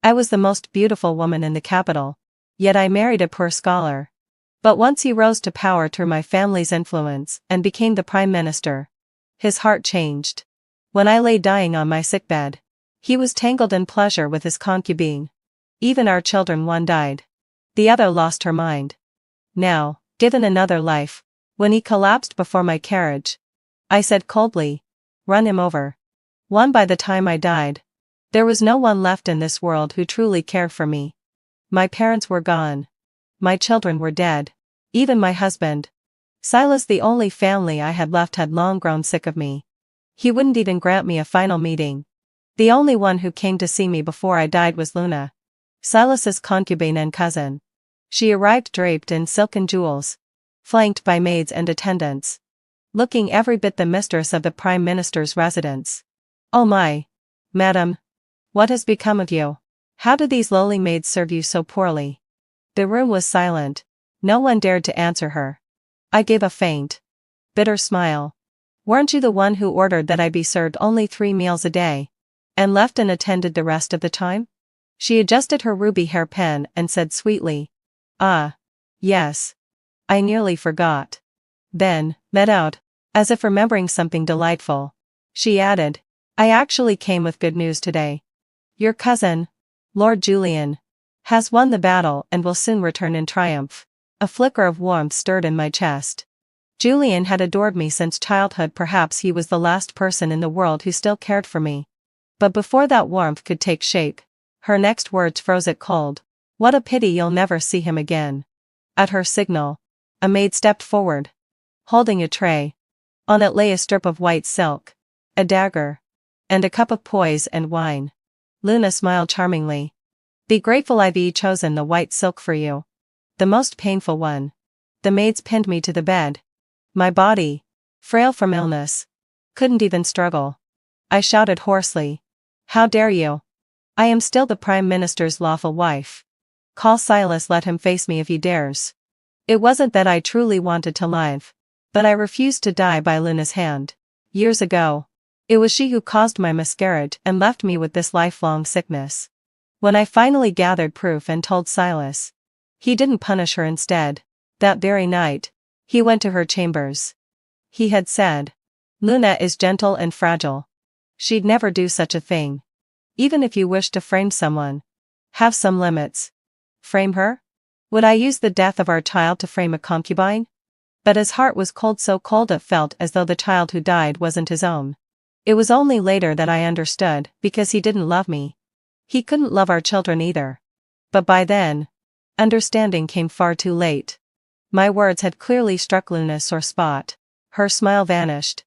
I was the most beautiful woman in the capital. Yet I married a poor scholar. But once he rose to power through my family's influence and became the prime minister, his heart changed. When I lay dying on my sickbed, he was tangled in pleasure with his concubine. Even our children, one died. The other lost her mind. Now, given another life, when he collapsed before my carriage, I said coldly, "Run him over." One by the time I died, there was no one left in this world who truly cared for me. My parents were gone. My children were dead. Even my husband, Silas, the only family I had left, had long grown sick of me. He wouldn't even grant me a final meeting. The only one who came to see me before I died was Luna, Silas's concubine and cousin. She arrived draped in silk and jewels, flanked by maids and attendants, looking every bit the mistress of the prime minister's residence. "Oh my, madam, what has become of you? How do these lowly maids serve you so poorly?" The room was silent. No one dared to answer her. I gave a faint, bitter smile. "Weren't you the one who ordered that I be served only 3 meals a day, and left unattended the rest of the time?" She adjusted her ruby hairpin and said sweetly, "Ah, yes. I nearly forgot." Then, met out, as if remembering something delightful, she added, "I actually came with good news today. Your cousin, Lord Julian, has won the battle and will soon return in triumph." A flicker of warmth stirred in my chest. Julian had adored me since childhood. Perhaps he was the last person in the world who still cared for me. But before that warmth could take shape, her next words froze it cold. "What a pity you'll never see him again." At her signal, a maid stepped forward, holding a tray. On it lay a strip of white silk, a dagger, and a cup of poise and wine. Luna smiled charmingly. "Be grateful I've chosen the white silk for you. The most painful one." The maids pinned me to the bed. My body, frail from illness, couldn't even struggle. I shouted hoarsely, "How dare you? I am still the prime minister's lawful wife. Call Silas, let him face me if he dares." It wasn't that I truly wanted to live, but I refused to die by Luna's hand. Years ago, it was she who caused my miscarriage and left me with this lifelong sickness. When I finally gathered proof and told Silas, he didn't punish her. Instead, that very night, he went to her chambers. He had said, "Luna is gentle and fragile. She'd never do such a thing. Even if you wish to frame someone, have some limits. Frame her? Would I use the death of our child to frame a concubine?" But his heart was cold, so cold it felt as though the child who died wasn't his own. It was only later that I understood, because he didn't love me. He couldn't love our children either. But by then, understanding came far too late. My words had clearly struck Luna's sore spot. Her smile vanished,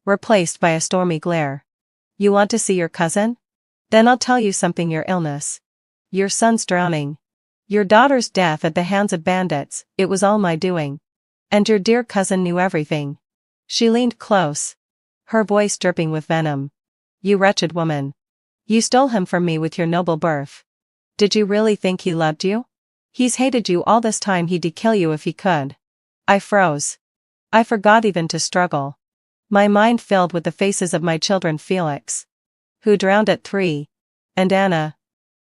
replaced by a stormy glare. "You want to see your cousin? Then I'll tell you something. Your illness, your son's drowning, your daughter's death at the hands of bandits, it was all my doing. And your dear cousin knew everything." She leaned close, her voice dripping with venom. "You wretched woman. You stole him from me with your noble birth. Did you really think he loved you? He's hated you all this time. He'd kill you if he could." I froze. I forgot even to struggle. My mind filled with the faces of my children: Felix, who drowned at 3, and Anna,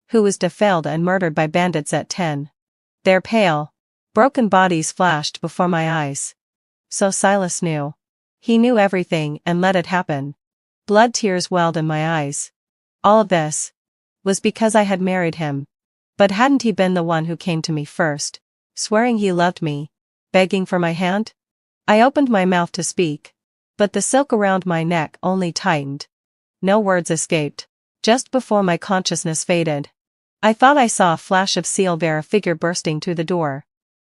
who was defiled and murdered by bandits at 10. Their pale, broken bodies flashed before my eyes. So Silas knew. He knew everything and let it happen. Blood tears welled in my eyes. All of this was because I had married him. But hadn't he been the one who came to me first, swearing he loved me, begging for my hand? I opened my mouth to speak, but the silk around my neck only tightened. No words escaped. Just before my consciousness faded, I thought I saw a flash of silver, a figure bursting through the door.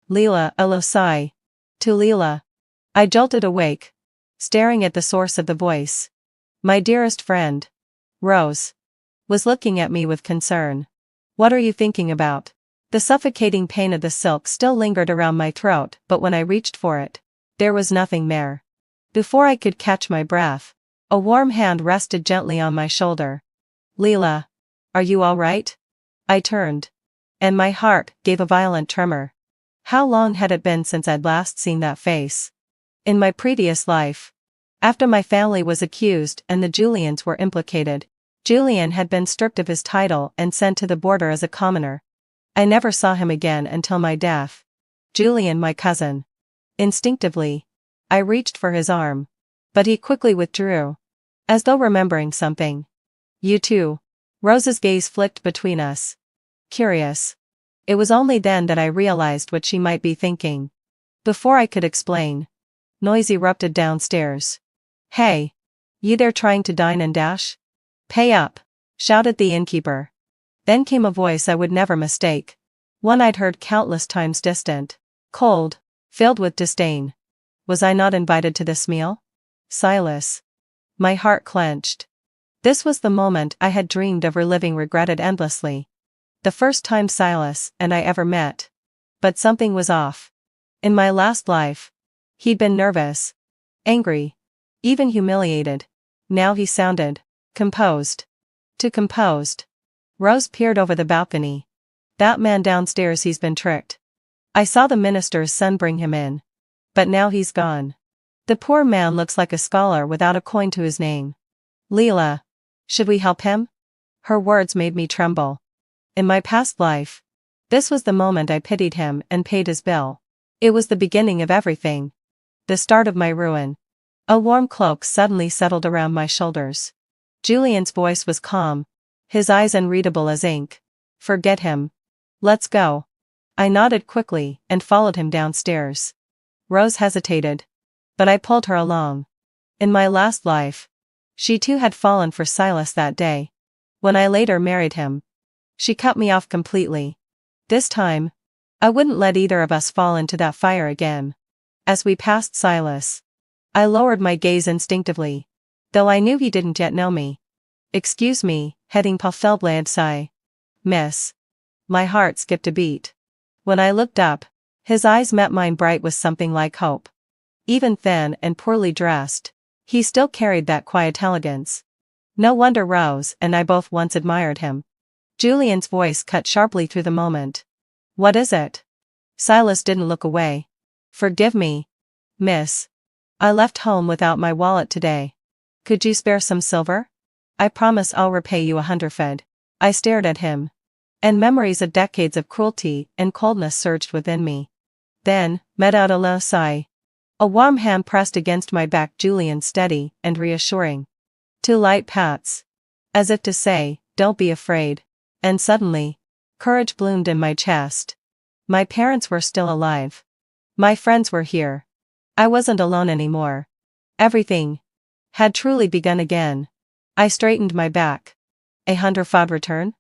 "Leela," a low sigh. "To Leela." I jolted awake, staring at the source of the voice. My dearest friend, Rose, was looking at me with concern. "What are you thinking about?" The suffocating pain of the silk still lingered around my throat, but when I reached for it, there was nothing there. Before I could catch my breath, a warm hand rested gently on my shoulder. "Leela, are you all right?" I turned, and my heart gave a violent tremor. How long had it been since I'd last seen that face? In my previous life, after my family was accused and the Julians were implicated, Julian had been stripped of his title and sent to the border as a commoner. I never saw him again until my death. Julian, my cousin. Instinctively, I reached for his arm. But he quickly withdrew. As though remembering something. You too. Rose's gaze flicked between us. Curious. It was only then that I realized what she might be thinking. Before I could explain, noise erupted downstairs. Hey! You there trying to dine and dash? Pay up! Shouted the innkeeper. Then came a voice I would never mistake. One I'd heard countless times, distant, cold, filled with disdain. Was I not invited to this meal? Silas. My heart clenched. This was the moment I had dreamed of reliving, regretted endlessly. The first time Silas and I ever met. But something was off. In my last life, he'd been nervous, angry, even humiliated. Now he sounded composed. Too composed. Rose peered over the balcony. That man downstairs, he's been tricked. I saw the minister's son bring him in. But now he's gone. The poor man looks like a scholar without a coin to his name. Leela. Should we help him? Her words made me tremble. In my past life, this was the moment I pitied him and paid his bill. It was the beginning of everything. The start of my ruin. A warm cloak suddenly settled around my shoulders. Julian's voice was calm, his eyes unreadable as ink. Forget him. Let's go. I nodded quickly and followed him downstairs. Rose hesitated. But I pulled her along. In my last life, she too had fallen for Silas that day. When I later married him, she cut me off completely. This time, I wouldn't let either of us fall into that fire again. As we passed Silas, I lowered my gaze instinctively, though I knew he didn't yet know me. Excuse me, heading Paffelblad sigh. Miss. My heart skipped a beat. When I looked up, his eyes met mine, bright with something like hope. Even thin and poorly dressed, he still carried that quiet elegance. No wonder Rose and I both once admired him. Julian's voice cut sharply through the moment. What is it? Silas didn't look away. Forgive me, miss. I left home without my wallet today. Could you spare some silver? I promise I'll repay you 100. I stared at him. And memories of decades of cruelty and coldness surged within me. Then, met out a low sigh. A warm hand pressed against my back, Julian's steady and reassuring. 2 light pats. As if to say, don't be afraid. And suddenly, courage bloomed in my chest. My parents were still alive. My friends were here. I wasn't alone anymore. Everything had truly begun again. I straightened my back. 100 return?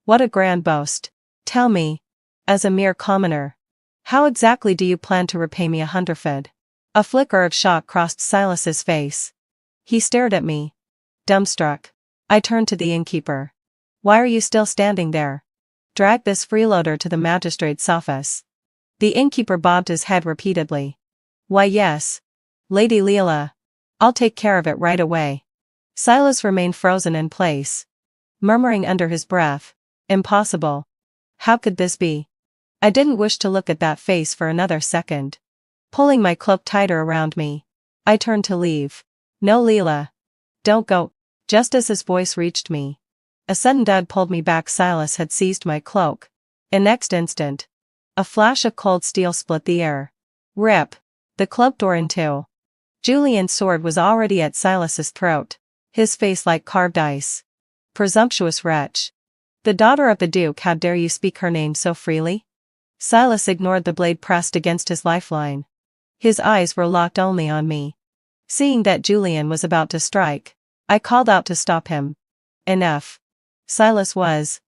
What a grand boast. Tell me, as a mere commoner, how exactly do you plan to repay me 100? A flicker of shock crossed Silas's face. He stared at me, dumbstruck. I turned to the innkeeper. Why are you still standing there? Drag this freeloader to the magistrate's office. The innkeeper bobbed his head repeatedly. Why yes, Lady Leela. I'll take care of it right away. Silas remained frozen in place, murmuring under his breath, impossible. How could this be? I didn't wish to look at that face for another second. Pulling my cloak tighter around me, I turned to leave. No, Leela. Don't go. Just as his voice reached me, a sudden dud pulled me back. Silas had seized my cloak. In next instant, a flash of cold steel split the air. Rip! The cloak tore in two. Julian's sword was already at Silas's throat, his face like carved ice. Presumptuous wretch. The daughter of the Duke, how dare you speak her name so freely? Silas ignored the blade pressed against his lifeline. His eyes were locked only on me. Seeing that Julian was about to strike, I called out to stop him. Enough. Silas was,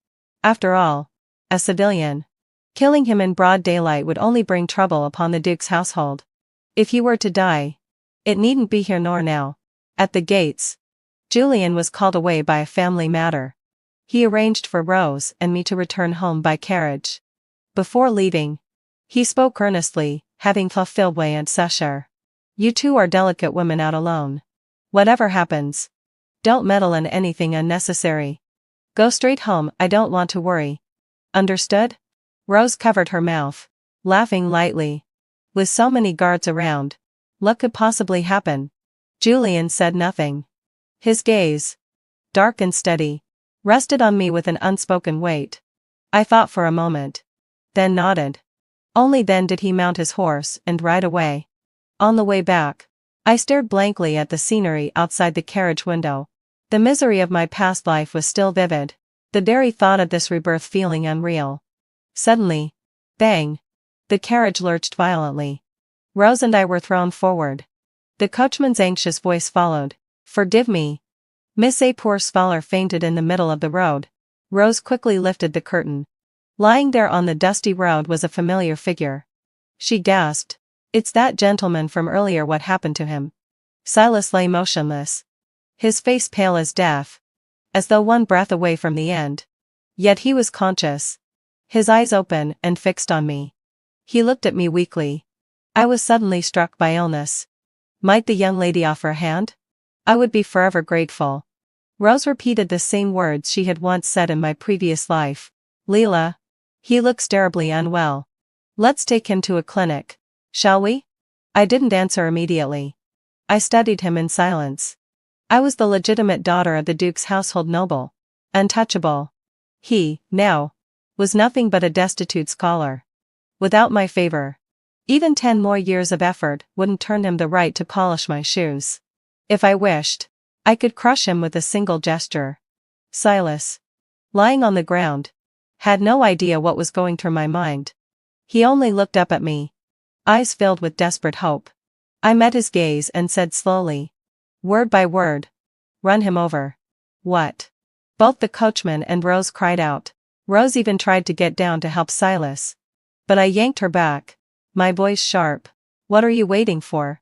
after all, a civilian. Killing him in broad daylight would only bring trouble upon the Duke's household. If he were to die, it needn't be here nor now. At the gates, Julian was called away by a family matter. He arranged for Rose and me to return home by carriage. Before leaving, he spoke earnestly, having fulfilled way and Sesher. You two are delicate women out alone. Whatever happens, don't meddle in anything unnecessary. Go straight home, I don't want to worry. Understood? Rose covered her mouth, laughing lightly. With so many guards around, what could possibly happen? Julian said nothing. His gaze, dark and steady, rested on me with an unspoken weight. I thought for a moment. Then nodded. Only then did he mount his horse and ride away. On the way back, I stared blankly at the scenery outside the carriage window. The misery of my past life was still vivid, the very thought of this rebirth feeling unreal. Suddenly, bang! The carriage lurched violently. Rose and I were thrown forward. The coachman's anxious voice followed. "Forgive me. Miss A." Poor scholar fainted in the middle of the road. Rose quickly lifted the curtain. Lying there on the dusty road was a familiar figure. She gasped. "It's that gentleman from earlier. What happened to him?" Silas lay motionless. His face pale as death, as though one breath away from the end. Yet he was conscious. His eyes open and fixed on me. He looked at me weakly. I was suddenly struck by illness. Might the young lady offer a hand? I would be forever grateful. Rose repeated the same words she had once said in my previous life. "Leela. He looks terribly unwell. Let's take him to a clinic, shall we?" I didn't answer immediately. I studied him in silence. I was the legitimate daughter of the Duke's household noble. Untouchable. He, now, was nothing but a destitute scholar. Without my favor, even 10 more years of effort wouldn't turn him the right to polish my shoes. If I wished, I could crush him with a single gesture. Silas, lying on the ground, had no idea what was going through my mind. He only looked up at me, eyes filled with desperate hope. I met his gaze and said slowly, word by word, "Run him over." "What?" Both the coachman and Rose cried out. Rose even tried to get down to help Silas. But I yanked her back, my voice sharp. "What are you waiting for?"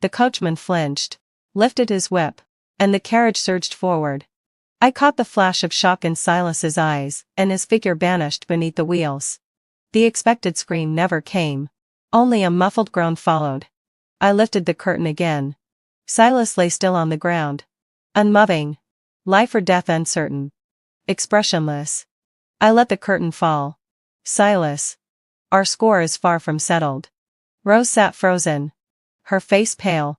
The coachman flinched, lifted his whip, and the carriage surged forward. I caught the flash of shock in Silas's eyes, and his figure vanished beneath the wheels. The expected scream never came. Only a muffled groan followed. I lifted the curtain again. Silas lay still on the ground. Unmoving. Life or death uncertain. Expressionless. I let the curtain fall. "Silas. Our score is far from settled." Rose sat frozen, her face pale.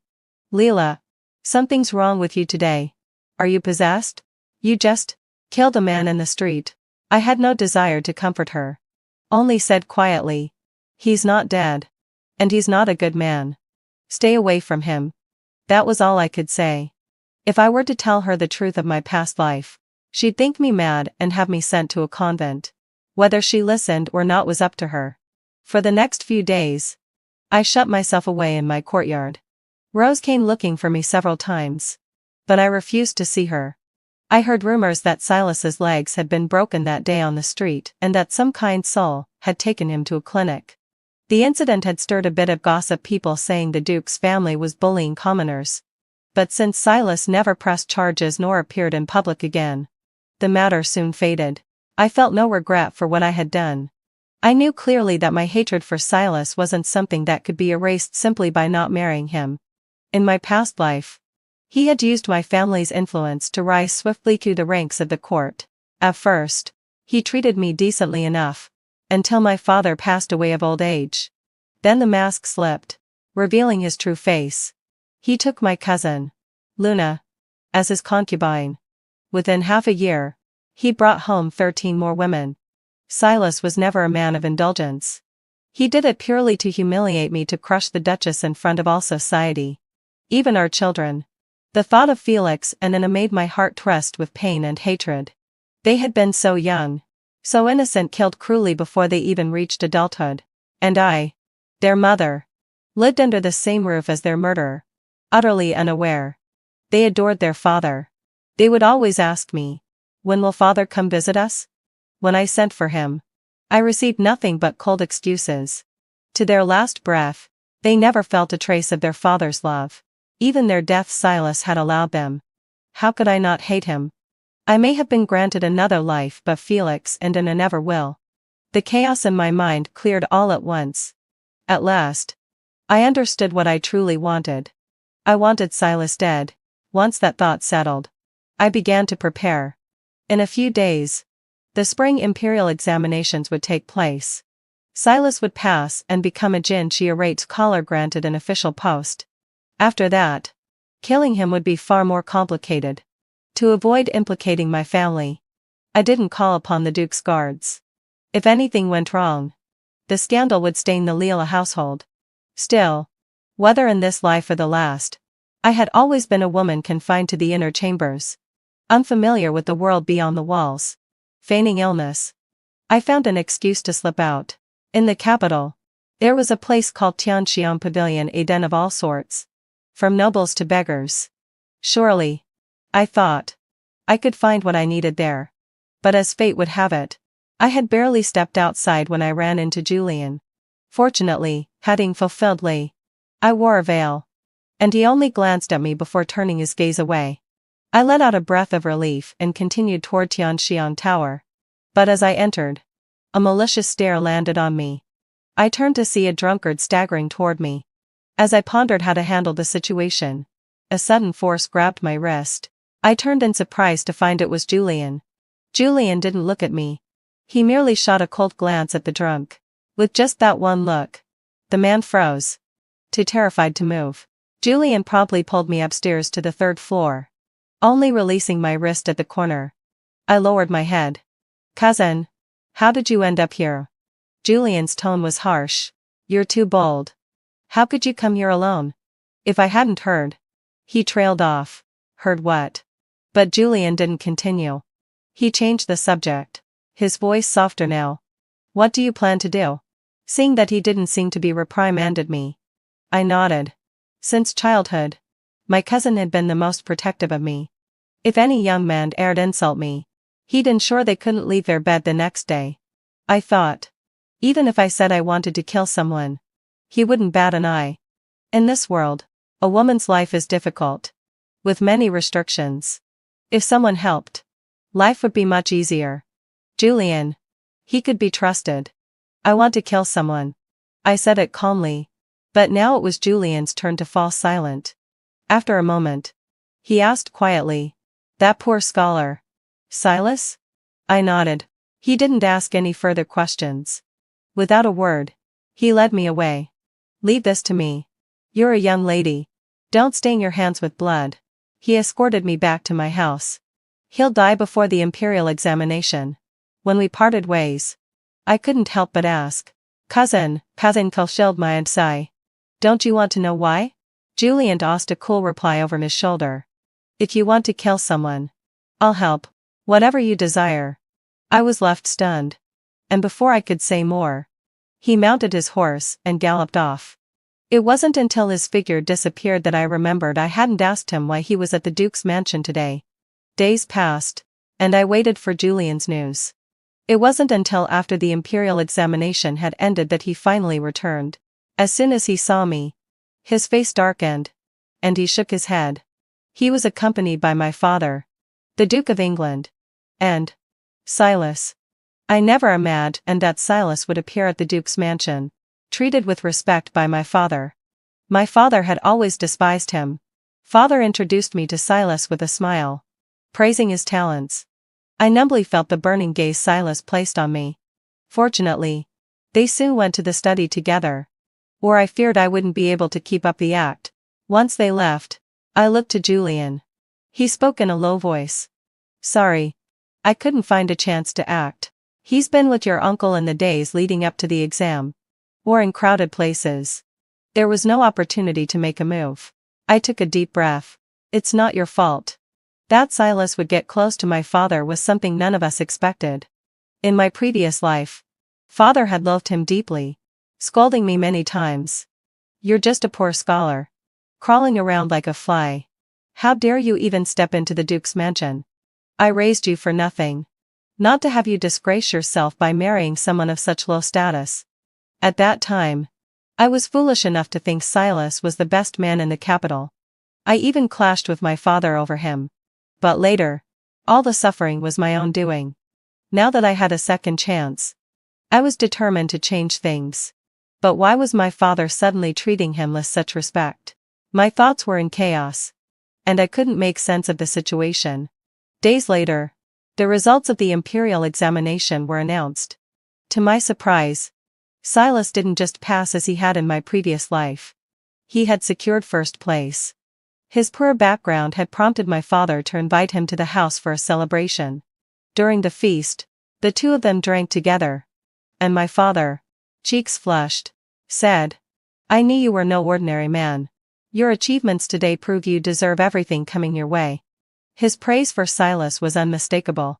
"Leela. Something's wrong with you today. Are you possessed? You just killed a man in the street." I had no desire to comfort her. Only said quietly, "He's not dead. And he's not a good man. Stay away from him." That was all I could say. If I were to tell her the truth of my past life, she'd think me mad and have me sent to a convent. Whether she listened or not was up to her. For the next few days, I shut myself away in my courtyard. Rose came looking for me several times, but I refused to see her. I heard rumors that Silas's legs had been broken that day on the street and that some kind soul had taken him to a clinic. The incident had stirred a bit of gossip, people saying the Duke's family was bullying commoners. But since Silas never pressed charges nor appeared in public again, the matter soon faded. I felt no regret for what I had done. I knew clearly that my hatred for Silas wasn't something that could be erased simply by not marrying him. In my past life, he had used my family's influence to rise swiftly through the ranks of the court. At first, he treated me decently enough, until my father passed away of old age. Then the mask slipped, revealing his true face. He took my cousin, Luna, as his concubine. Within half a year, he brought home 13 more women. Silas was never a man of indulgence. He did it purely to humiliate me, to crush the Duchess in front of all society. Even our children. The thought of Felix and Anna made my heart twist with pain and hatred. They had been so young, so innocent, killed cruelly before they even reached adulthood. And I, their mother, lived under the same roof as their murderer, utterly unaware. They adored their father. They would always ask me, "When will father come visit us?" When I sent for him, I received nothing but cold excuses. To their last breath, they never felt a trace of their father's love. Even their death Silas had allowed them. How could I not hate him? I may have been granted another life, but Felix and Anna never will. The chaos in my mind cleared all at once. At last, I understood what I truly wanted. I wanted Silas dead. Once that thought settled, I began to prepare. In a few days, the spring imperial examinations would take place. Silas would pass and become a Jin-Chiarate scholar granted an official post. After that, killing him would be far more complicated. To avoid implicating my family, I didn't call upon the Duke's guards. If anything went wrong, the scandal would stain the Leela household. Still, whether in this life or the last, I had always been a woman confined to the inner chambers, unfamiliar with the world beyond the walls. Feigning illness, I found an excuse to slip out. In the capital, there was a place called Tianxiang Pavilion, a den of all sorts, from nobles to beggars. Surely, I thought, I could find what I needed there. But as fate would have it, I had barely stepped outside when I ran into Julian. Fortunately, having fulfilled Lee, I wore a veil, and he only glanced at me before turning his gaze away. I let out a breath of relief and continued toward Tianxiang Tower. But as I entered, a malicious stare landed on me. I turned to see a drunkard staggering toward me. As I pondered how to handle the situation, a sudden force grabbed my wrist. I turned in surprise to find it was Julian. Julian didn't look at me. He merely shot a cold glance at the drunk. With just that one look, the man froze, too terrified to move. Julian promptly pulled me upstairs to the third floor, only releasing my wrist at the corner. I lowered my head. "Cousin, how did you end up here?" Julian's tone was harsh. "You're too bold. How could you come here alone?" If I hadn't heard. He trailed off. Heard what? But Julian didn't continue. He changed the subject, his voice softer now. "What do you plan to do?" Seeing that he didn't seem to be reprimanded me, I nodded. Since childhood, my cousin had been the most protective of me. If any young man dared insult me, he'd ensure they couldn't leave their bed the next day. I thought, even if I said I wanted to kill someone, he wouldn't bat an eye. In this world, a woman's life is difficult, with many restrictions. If someone helped, life would be much easier. Julian, he could be trusted. "I want to kill someone." I said it calmly, but now it was Julian's turn to fall silent. After a moment, he asked quietly, "That poor scholar, Silas?" I nodded. He didn't ask any further questions. Without a word, he led me away. "Leave this to me. You're a young lady. Don't stain your hands with blood." He escorted me back to my house. "He'll die before the imperial examination." When we parted ways, I couldn't help but ask, Cousin Kulshild my Sai. Don't you want to know why?" Julian tossed a cool reply over his shoulder. "If you want to kill someone, I'll help. Whatever you desire." I was left stunned. And before I could say more, he mounted his horse and galloped off. It wasn't until his figure disappeared that I remembered I hadn't asked him why he was at the Duke's mansion today. Days passed, and I waited for Julian's news. It wasn't until after the imperial examination had ended that he finally returned. As soon as he saw me, his face darkened, and he shook his head. He was accompanied by my father, the Duke of England, and Silas. I never imagined that Silas would appear at the Duke's mansion, treated with respect by my father. My father had always despised him. Father introduced me to Silas with a smile, praising his talents. I numbly felt the burning gaze Silas placed on me. Fortunately, they soon went to the study together, or I feared I wouldn't be able to keep up the act. Once they left, I looked to Julian. He spoke in a low voice. "Sorry, I couldn't find a chance to act." "He's been with your uncle in the days leading up to the exam, or in crowded places. There was no opportunity to make a move." I took a deep breath. "It's not your fault." That Silas would get close to my father was something none of us expected. In my previous life, father had loathed him deeply, scolding me many times. "You're just a poor scholar, crawling around like a fly. How dare you even step into the Duke's mansion? I raised you for nothing. Not to have you disgrace yourself by marrying someone of such low status." At that time, I was foolish enough to think Silas was the best man in the capital. I even clashed with my father over him. But later, all the suffering was my own doing. Now that I had a second chance, I was determined to change things. But why was my father suddenly treating him with such respect? My thoughts were in chaos, and I couldn't make sense of the situation. Days later, the results of the imperial examination were announced. To my surprise, Silas didn't just pass as he had in my previous life. He had secured first place. His poor background had prompted my father to invite him to the house for a celebration. During the feast, the two of them drank together. And my father, cheeks flushed, said, "I knew you were no ordinary man. Your achievements today prove you deserve everything coming your way." His praise for Silas was unmistakable.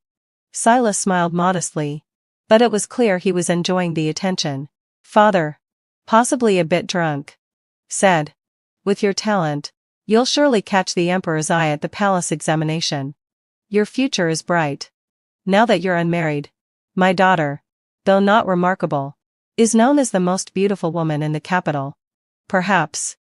Silas smiled modestly, but it was clear he was enjoying the attention. "Father, possibly a bit drunk," said, "with your talent, you'll surely catch the emperor's eye at the palace examination. Your future is bright. Now that you're unmarried, my daughter, though not remarkable, is known as the most beautiful woman in the capital. Perhaps."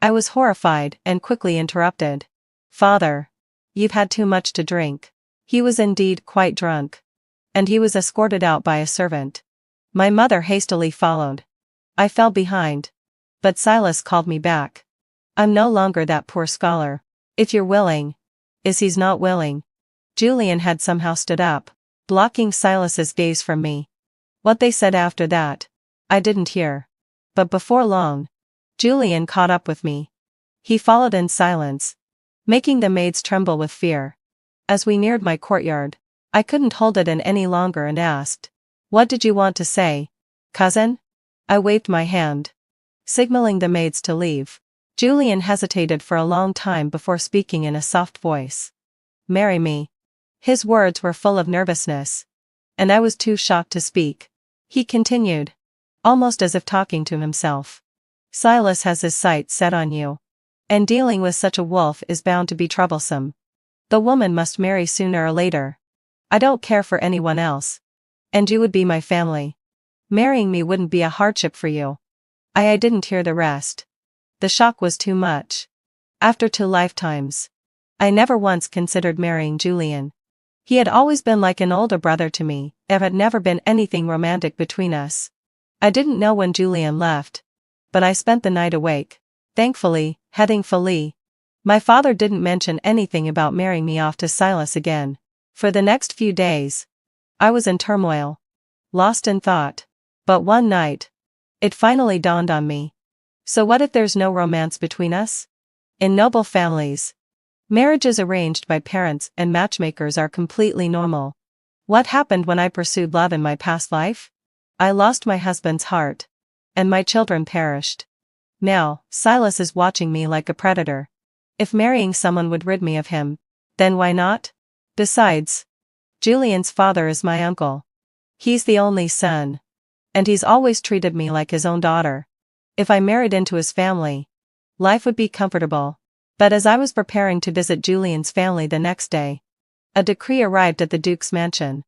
I was horrified and quickly interrupted. "Father, you've had too much to drink." He was indeed quite drunk. And he was escorted out by a servant. My mother hastily followed. I fell behind. But Silas called me back. "I'm no longer that poor scholar. If you're willing." "Is he's not willing?" Julian had somehow stood up, blocking Silas's gaze from me. What they said after that, I didn't hear. But before long, Julian caught up with me. He followed in silence, making the maids tremble with fear. As we neared my courtyard, I couldn't hold it in any longer and asked, "What did you want to say, cousin?" I waved my hand, signaling the maids to leave. Julian hesitated for a long time before speaking in a soft voice. "Marry me." His words were full of nervousness, and I was too shocked to speak. He continued, almost as if talking to himself. "Silas has his sights set on you. And dealing with such a wolf is bound to be troublesome. The woman must marry sooner or later. I don't care for anyone else. And you would be my family. Marrying me wouldn't be a hardship for you." I didn't hear the rest. The shock was too much. After 2 lifetimes, I never once considered marrying Julian. He had always been like an older brother to me. There had never been anything romantic between us. I didn't know when Julian left, but I spent the night awake, thankfully, heading fully. My father didn't mention anything about marrying me off to Silas again. For the next few days, I was in turmoil, lost in thought. But one night, it finally dawned on me. So what if there's no romance between us? In noble families, marriages arranged by parents and matchmakers are completely normal. What happened when I pursued love in my past life? I lost my husband's heart, and my children perished. Now, Silas is watching me like a predator. If marrying someone would rid me of him, then why not? Besides, Julian's father is my uncle. He's the only son. And he's always treated me like his own daughter. If I married into his family, life would be comfortable. But as I was preparing to visit Julian's family the next day, a decree arrived at the Duke's mansion.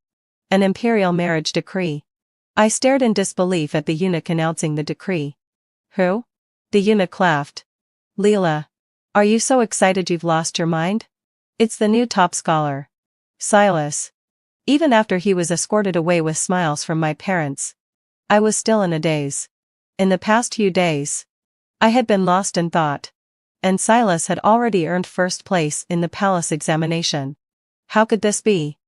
An imperial marriage decree. I stared in disbelief at the eunuch announcing the decree. "Who?" The eunuch laughed. "Leela. Are you so excited you've lost your mind? It's the new top scholar, Silas." Even after he was escorted away with smiles from my parents, I was still in a daze. In the past few days, I had been lost in thought. And Silas had already earned first place in the palace examination. How could this be?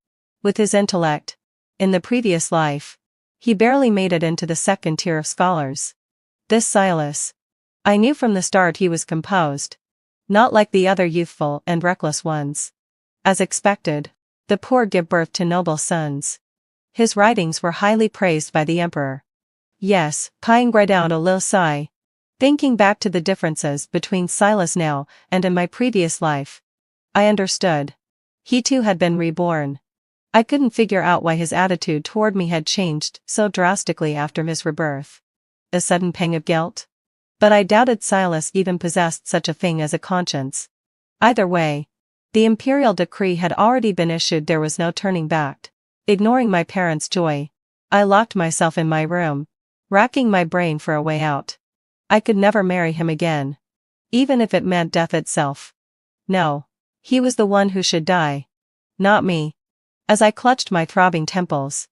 With his intellect, in the previous life, he barely made it into the second tier of scholars. This Silas, I knew from the start he was composed, not like the other youthful and reckless ones. As expected, the poor give birth to noble sons. His writings were highly praised by the emperor. Yes, crying right out a little sigh, thinking back to the differences between Silas now and in my previous life, I understood. He too had been reborn. I couldn't figure out why his attitude toward me had changed so drastically after his rebirth. A sudden pang of guilt? But I doubted Silas even possessed such a thing as a conscience. Either way, the imperial decree had already been issued. There was no turning back. Ignoring my parents' joy, I locked myself in my room, racking my brain for a way out. I could never marry him again, even if it meant death itself. No, he was the one who should die, not me. As I clutched my throbbing temples,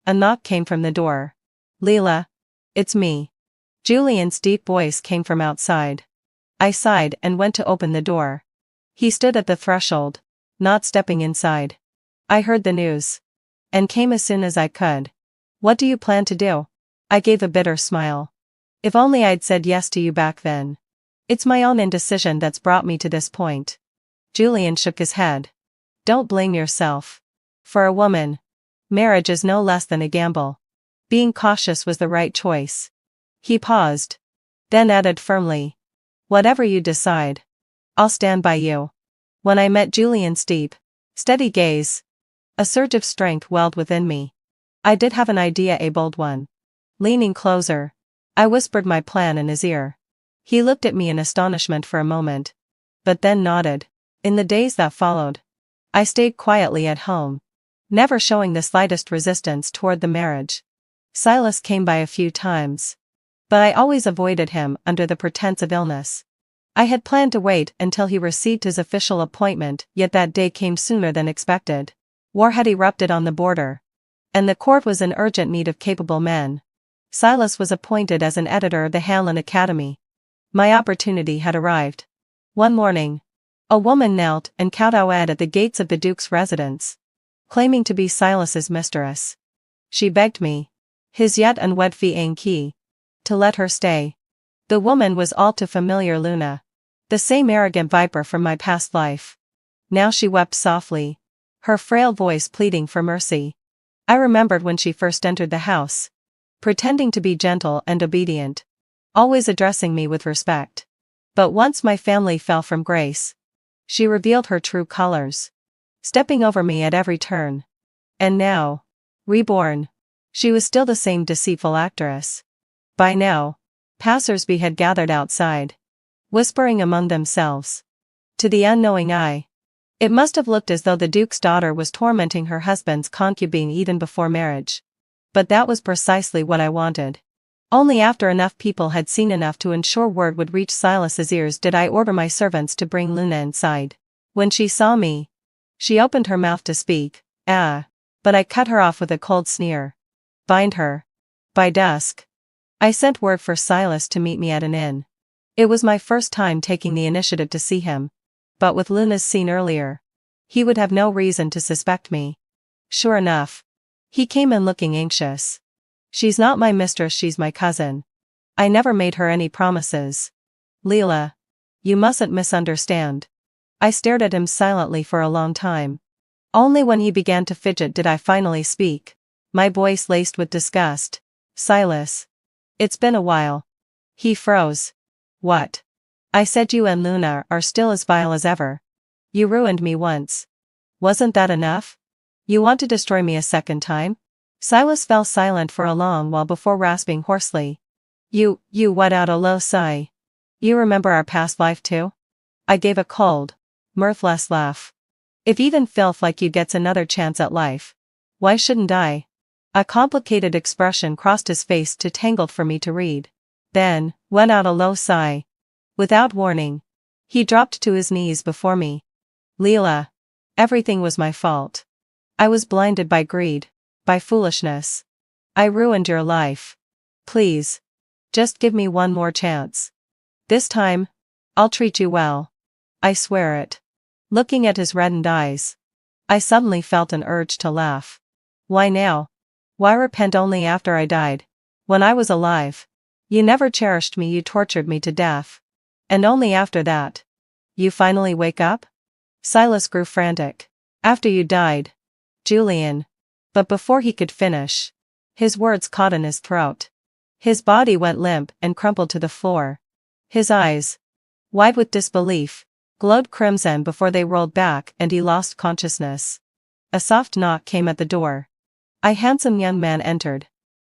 a knock came from the door. "Leela, it's me." Julian's deep voice came from outside. I sighed and went to open the door. He stood at the threshold, not stepping inside. "I heard the news, and came as soon as I could. What do you plan to do?" I gave a bitter smile. "If only I'd said yes to you back then. It's my own indecision that's brought me to this point. Julian shook his head. Don't blame yourself. For a woman, marriage is no less than a gamble. Being cautious was the right choice. He paused. Then added firmly. Whatever you decide, I'll stand by you. When I met Julian's deep, steady gaze, a surge of strength welled within me. I did have an idea, a bold one. Leaning closer, I whispered my plan in his ear. He looked at me in astonishment for a moment, but then nodded. In the days that followed, I stayed quietly at home, never showing the slightest resistance toward the marriage. Silas came by a few times, but I always avoided him under the pretense of illness. I had planned to wait until he received his official appointment, yet that day came sooner than expected. War had erupted on the border, and the court was in urgent need of capable men. Silas was appointed as an editor of the Hanlon Academy. My opportunity had arrived. One morning, a woman knelt and kowtowed at the gates of the Duke's residence, claiming to be Silas's mistress. She begged me, his yet unwed feigned, to let her stay. The woman was all too familiar, Luna, the same arrogant viper from my past life. Now she wept softly, her frail voice pleading for mercy. I remembered when she first entered the house, pretending to be gentle and obedient, always addressing me with respect. But once my family fell from grace, she revealed her true colors, stepping over me at every turn. And now, reborn, she was still the same deceitful actress. By now, passers-by had gathered outside, whispering among themselves. To the unknowing eye, it must have looked as though the Duke's daughter was tormenting her husband's concubine even before marriage. But that was precisely what I wanted. Only after enough people had seen enough to ensure word would reach Silas's ears did I order my servants to bring Luna inside. When she saw me, she opened her mouth to speak, but I cut her off with a cold sneer. Bind her. By dusk, I sent word for Silas to meet me at an inn. It was my first time taking the initiative to see him, but with Luna's scene earlier, he would have no reason to suspect me. Sure enough, he came in looking anxious. She's not my mistress, she's my cousin. I never made her any promises. Leela, you mustn't misunderstand. I stared at him silently for a long time. Only when he began to fidget did I finally speak, my voice laced with disgust. Silas. It's been a while. He froze. What? I said you and Luna are still as vile as ever. You ruined me once. Wasn't that enough? You want to destroy me a second time? Silas fell silent for a long while before rasping hoarsely. You let out a low sigh. You remember our past life too? I gave a cold, mirthless laugh. If even filth like you gets another chance at life, why shouldn't I? A complicated expression crossed his face too tangled for me to read. Then, let out a low sigh. Without warning, he dropped to his knees before me. Leela, everything was my fault. I was blinded by greed, by foolishness. I ruined your life. Please, just give me one more chance. This time, I'll treat you well. I swear it. Looking at his reddened eyes, I suddenly felt an urge to laugh. Why now? Why repent only after I died? When I was alive, you never cherished me, you tortured me to death. And only after that, you finally wake up? Silas grew frantic. After you died, Julian. But before he could finish, his words caught in his throat. His body went limp and crumpled to the floor. His eyes, wide with disbelief, glowed crimson before they rolled back and he lost consciousness. A soft knock came at the door. A handsome young man entered,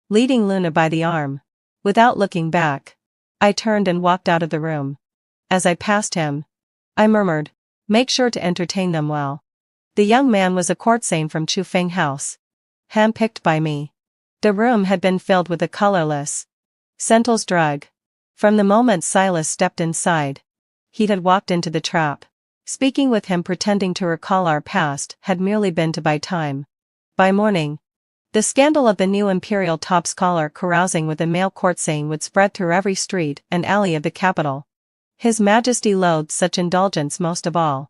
leading Luna by the arm. Without looking back, I turned and walked out of the room. As I passed him, I murmured, "Make sure to entertain them well." The young man was a courtesan from Chufeng House, handpicked by me. The room had been filled with a colorless, scentless drug. From the moment Silas stepped inside, he had walked into the trap. Speaking with him, pretending to recall our past, had merely been to buy time. By morning, the scandal of the new imperial top scholar carousing with a male courtesan would spread through every street and alley of the capital. His Majesty loathed such indulgence most of all.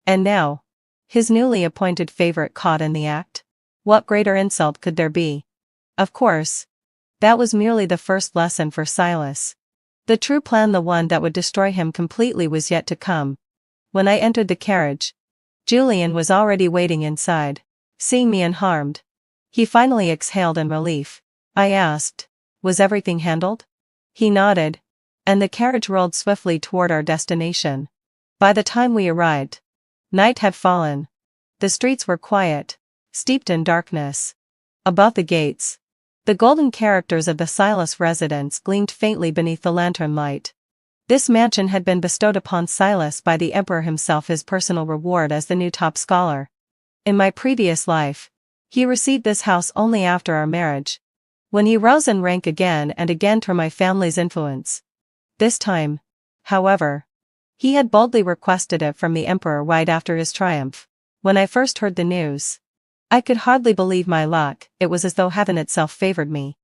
And now, his newly appointed favorite caught in the act? What greater insult could there be? Of course, that was merely the first lesson for Silas. The true plan, the one that would destroy him completely, was yet to come. When I entered the carriage, Julian was already waiting inside. Seeing me unharmed, he finally exhaled in relief. I asked, "Was everything handled?" He nodded, and the carriage rolled swiftly toward our destination. By the time we arrived, night had fallen. The streets were quiet, steeped in darkness. Above the gates, the golden characters of the Silas residence gleamed faintly beneath the lantern light. This mansion had been bestowed upon Silas by the Emperor himself, his personal reward as the new top scholar. In my previous life, he received this house only after our marriage, when he rose in rank again and again through my family's influence. This time, however, he had boldly requested it from the Emperor right after his triumph. When I first heard the news, I could hardly believe my luck. It was as though heaven itself favored me.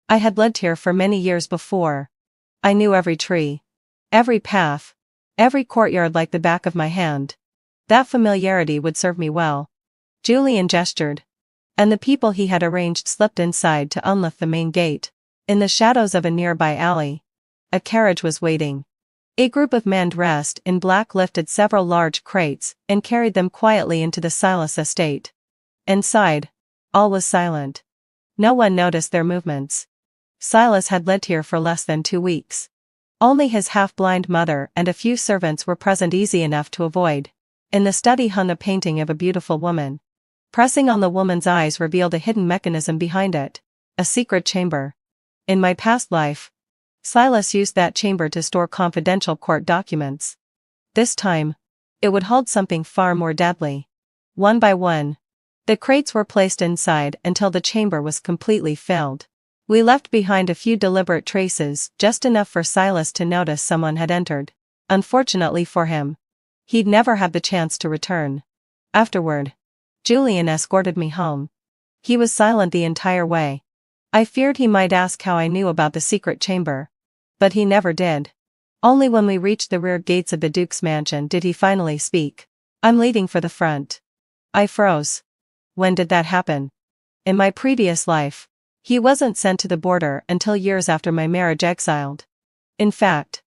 I had lived here for many years before. I knew every tree, every path, every courtyard like the back of my hand. That familiarity would serve me well. Julian gestured, and the people he had arranged slipped inside to unlift the main gate. In the shadows of a nearby alley, a carriage was waiting. A group of men dressed in black lifted several large crates and carried them quietly into the Silas estate. Inside, all was silent. No one noticed their movements. Silas had lived here for less than 2 weeks. Only his half-blind mother and a few servants were present, easy enough to avoid. In the study hung a painting of a beautiful woman. Pressing on the woman's eyes revealed a hidden mechanism behind it, a secret chamber. In my past life, Silas used that chamber to store confidential court documents. This time, it would hold something far more deadly. One by one, the crates were placed inside until the chamber was completely filled. We left behind a few deliberate traces, just enough for Silas to notice someone had entered. Unfortunately for him, he'd never have the chance to return. Afterward, Julian escorted me home. He was silent the entire way. I feared he might ask how I knew about the secret chamber, but he never did. Only when we reached the rear gates of the Duke's mansion did he finally speak. "I'm leaving for the front." I froze. When did that happen? In my previous life, he wasn't sent to the border until years after my marriage, exiled. In fact,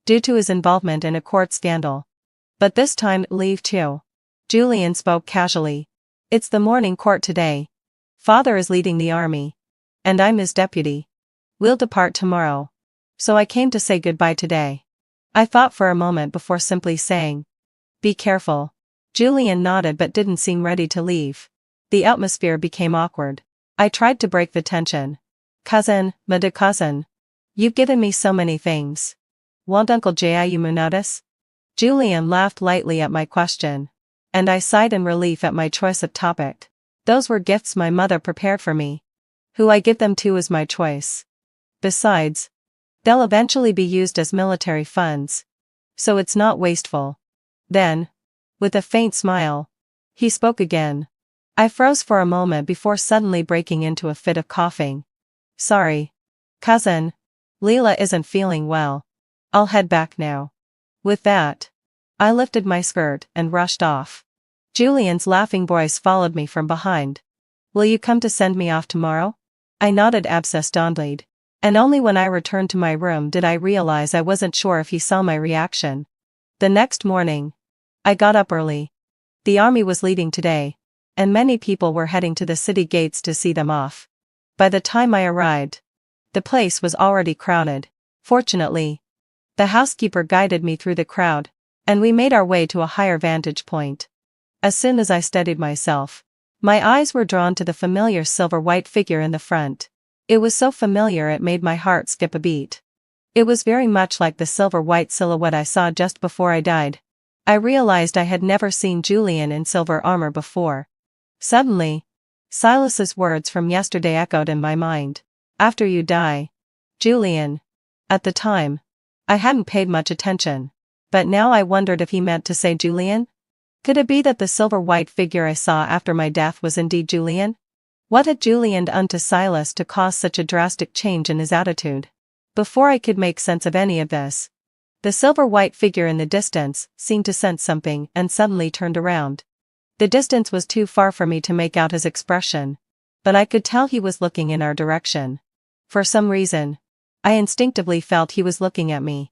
due to his involvement in a court scandal. But this time, leave too. Julian spoke casually. "It's the morning court today. Father is leading the army, and I'm his deputy. We'll depart tomorrow. So I came to say goodbye today." I thought for a moment before simply saying, "Be careful." Julian nodded but didn't seem ready to leave. The atmosphere became awkward. I tried to break the tension. "Cousin, my dear cousin, you've given me so many things. Won't Uncle Jiu notice?" Julian laughed lightly at my question, and I sighed in relief at my choice of topic. "Those were gifts my mother prepared for me. Who I give them to is my choice. Besides, they'll eventually be used as military funds, so it's not wasteful." Then, with a faint smile, he spoke again. I froze for a moment before suddenly breaking into a fit of coughing. "Sorry, cousin. Leela isn't feeling well. I'll head back now." With that, I lifted my skirt and rushed off. Julian's laughing voice followed me from behind. "Will you come to send me off tomorrow?" I nodded absent-mindedly, and only when I returned to my room did I realize I wasn't sure if he saw my reaction. The next morning, I got up early. The army was leaving today, and many people were heading to the city gates to see them off. By the time I arrived, the place was already crowded. Fortunately, the housekeeper guided me through the crowd, and we made our way to a higher vantage point. As soon as I steadied myself, my eyes were drawn to the familiar silver-white figure in the front. It was so familiar it made my heart skip a beat. It was very much like the silver-white silhouette I saw just before I died. I realized I had never seen Julian in silver armor before. Suddenly, Silas's words from yesterday echoed in my mind. "After you die, Julian." At the time, I hadn't paid much attention, but now I wondered if he meant to say Julian. Could it be that the silver-white figure I saw after my death was indeed Julian? What had Julian done to Silas to cause such a drastic change in his attitude? Before I could make sense of any of this, the silver-white figure in the distance seemed to sense something and suddenly turned around. The distance was too far for me to make out his expression, but I could tell he was looking in our direction. For some reason, I instinctively felt he was looking at me.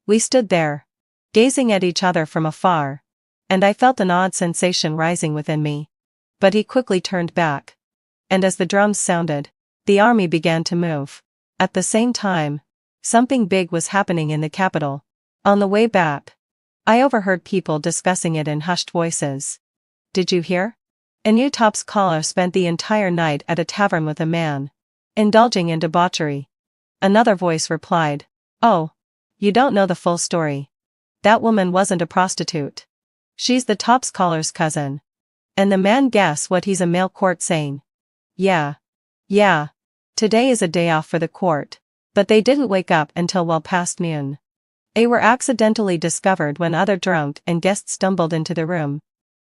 We stood there, gazing at each other from afar, and I felt an odd sensation rising within me. But he quickly turned back. And as the drums sounded, the army began to move. At the same time, something big was happening in the capital. On the way back, I overheard people discussing it in hushed voices. Did you hear? A new top scholar spent the entire night at a tavern with a man, indulging in debauchery. Another voice replied, Oh, you don't know the full story. That woman wasn't a prostitute. She's the top scholar's cousin. And the man guessed what he's a male court saying. Yeah. Today is a day off for the court. But they didn't wake up until well past noon. They were accidentally discovered when other drunk and guests stumbled into the room.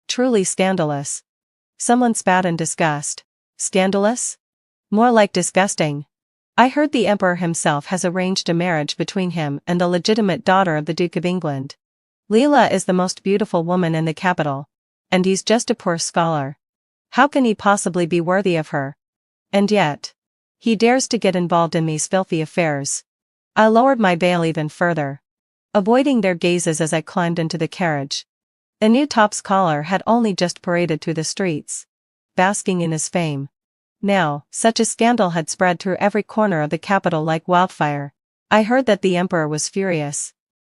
Truly scandalous. Someone spat in disgust. Scandalous? More like disgusting. I heard the emperor himself has arranged a marriage between him and the legitimate daughter of the Duke of England. Leela is the most beautiful woman in the capital. And he's just a poor scholar. How can he possibly be worthy of her? And yet, he dares to get involved in these filthy affairs. I lowered my veil even further, avoiding their gazes as I climbed into the carriage. The new top scholar had only just paraded through the streets, basking in his fame. Now, such a scandal had spread through every corner of the capital like wildfire. I heard that the emperor was furious,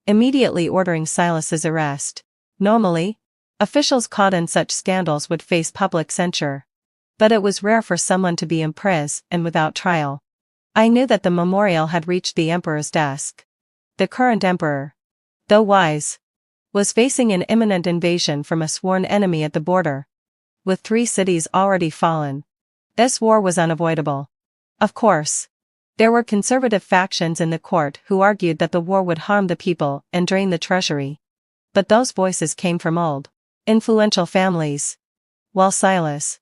immediately ordering Silas's arrest. Normally, officials caught in such scandals would face public censure. But it was rare for someone to be imprisoned and without trial. I knew that the memorial had reached the emperor's desk. The current emperor, though wise, was facing an imminent invasion from a sworn enemy at the border. With 3 cities already fallen, this war was unavoidable. Of course, there were conservative factions in the court who argued that the war would harm the people and drain the treasury. But those voices came from old, influential families. While Silas,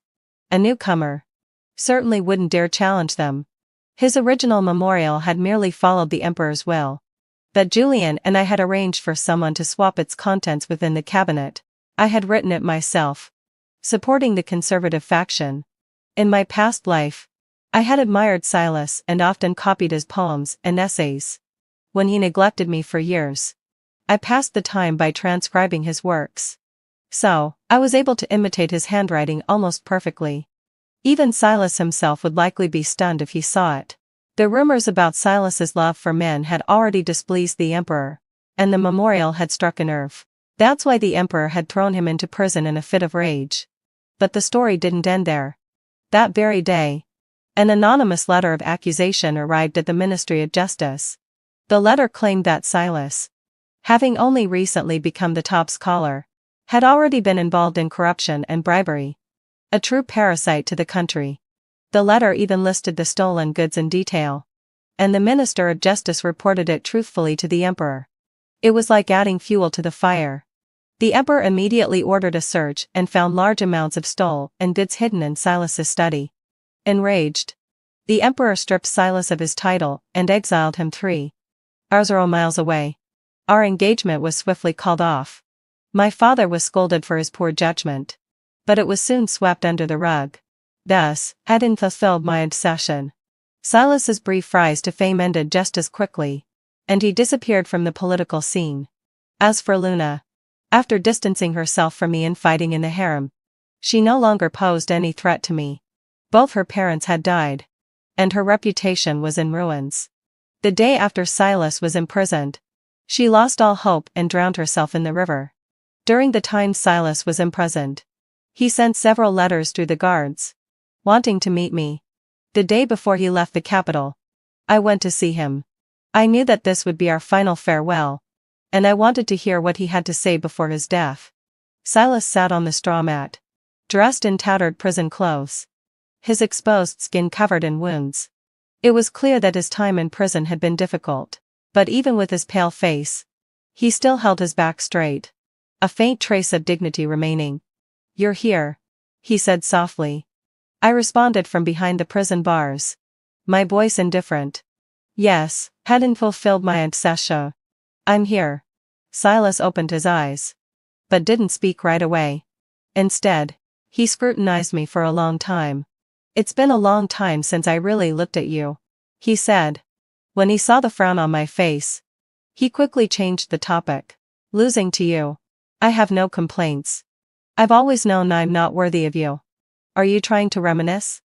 a newcomer, certainly wouldn't dare challenge them. His original memorial had merely followed the emperor's will. But Julian and I had arranged for someone to swap its contents within the cabinet. I had written it myself, supporting the conservative faction. In my past life, I had admired Silas and often copied his poems and essays. When he neglected me for years, I passed the time by transcribing his works. So, I was able to imitate his handwriting almost perfectly. Even Silas himself would likely be stunned if he saw it. The rumors about Silas's love for men had already displeased the emperor, and the memorial had struck a nerve. That's why the emperor had thrown him into prison in a fit of rage. But the story didn't end there. That very day, an anonymous letter of accusation arrived at the Ministry of Justice. The letter claimed that Silas, having only recently become the top scholar, had already been involved in corruption and bribery. A true parasite to the country. The letter even listed the stolen goods in detail. And the Minister of Justice reported it truthfully to the emperor. It was like adding fuel to the fire. The emperor immediately ordered a search and found large amounts of stolen goods hidden in Silas's study. Enraged, the emperor stripped Silas of his title and exiled him 3,000 miles away. Our engagement was swiftly called off. My father was scolded for his poor judgment. But it was soon swept under the rug. Thus, hadn't fulfilled my obsession. Silas's brief rise to fame ended just as quickly, and he disappeared from the political scene. As for Luna, after distancing herself from me and fighting in the harem, she no longer posed any threat to me. Both her parents had died, and her reputation was in ruins. The day after Silas was imprisoned, she lost all hope and drowned herself in the river. During the time Silas was imprisoned, he sent several letters through the guards, wanting to meet me. The day before he left the capital, I went to see him. I knew that this would be our final farewell, and I wanted to hear what he had to say before his death. Silas sat on the straw mat, dressed in tattered prison clothes, his exposed skin covered in wounds. It was clear that his time in prison had been difficult, but even with his pale face, he still held his back straight, a faint trace of dignity remaining. "You're here," he said softly. I responded from behind the prison bars, my voice indifferent. "Yes, hadn't fulfilled my obsession. I'm here." Silas opened his eyes, but didn't speak right away. Instead, he scrutinized me for a long time. "It's been a long time since I really looked at you," he said. When he saw the frown on my face, he quickly changed the topic. Losing to you. I have no complaints. I've always known I'm not worthy of you. Are you trying to reminisce?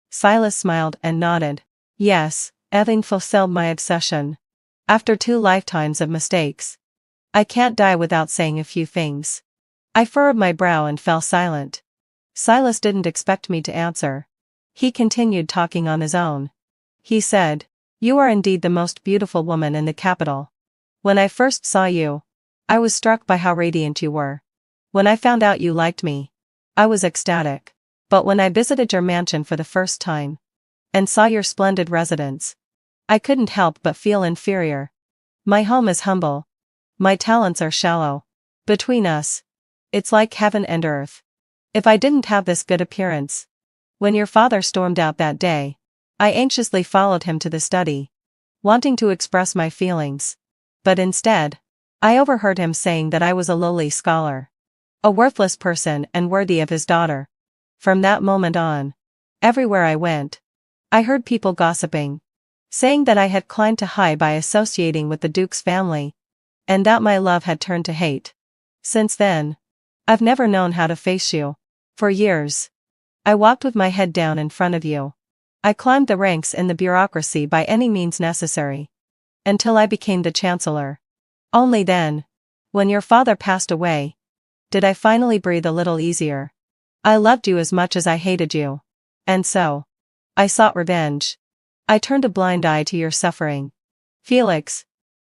Silas smiled and nodded. Yes, having fulfilled my obsession. After 2 lifetimes of mistakes, I can't die without saying a few things. I furrowed my brow and fell silent. Silas didn't expect me to answer. He continued talking on his own. He said, "You are indeed the most beautiful woman in the capital. When I first saw you, I was struck by how radiant you were. When I found out you liked me, I was ecstatic. But when I visited your mansion for the first time, and saw your splendid residence, I couldn't help but feel inferior. My home is humble. My talents are shallow. Between us, it's like heaven and earth. If I didn't have this good appearance." When your father stormed out that day, I anxiously followed him to the study, wanting to express my feelings. But instead, I overheard him saying that I was a lowly scholar, a worthless person and worthy of his daughter. From that moment on, everywhere I went, I heard people gossiping, saying that I had climbed too high by associating with the Duke's family, and that my love had turned to hate. Since then, I've never known how to face you. For years, I walked with my head down in front of you. I climbed the ranks in the bureaucracy by any means necessary, until I became the chancellor. Only then, when your father passed away, did I finally breathe a little easier. I loved you as much as I hated you. And so, I sought revenge. I turned a blind eye to your suffering. Felix,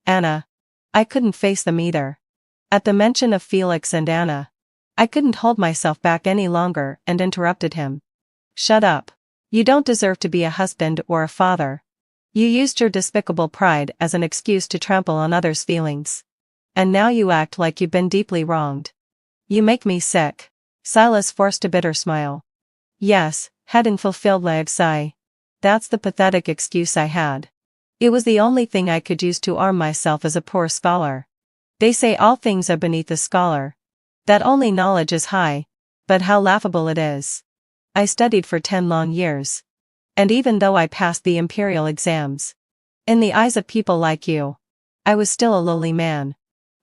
Anna. I couldn't face them either. At the mention of Felix and Anna, I couldn't hold myself back any longer and interrupted him. Shut up. You don't deserve to be a husband or a father. You used your despicable pride as an excuse to trample on others' feelings. And now you act like you've been deeply wronged. You make me sick. Silas forced a bitter smile. Yes, hadn't fulfilled my sigh. That's the pathetic excuse I had. It was the only thing I could use to arm myself as a poor scholar. They say all things are beneath the scholar. That only knowledge is high, but how laughable it is. I studied for 10 long years. And even though I passed the imperial exams, in the eyes of people like you, I was still a lowly man.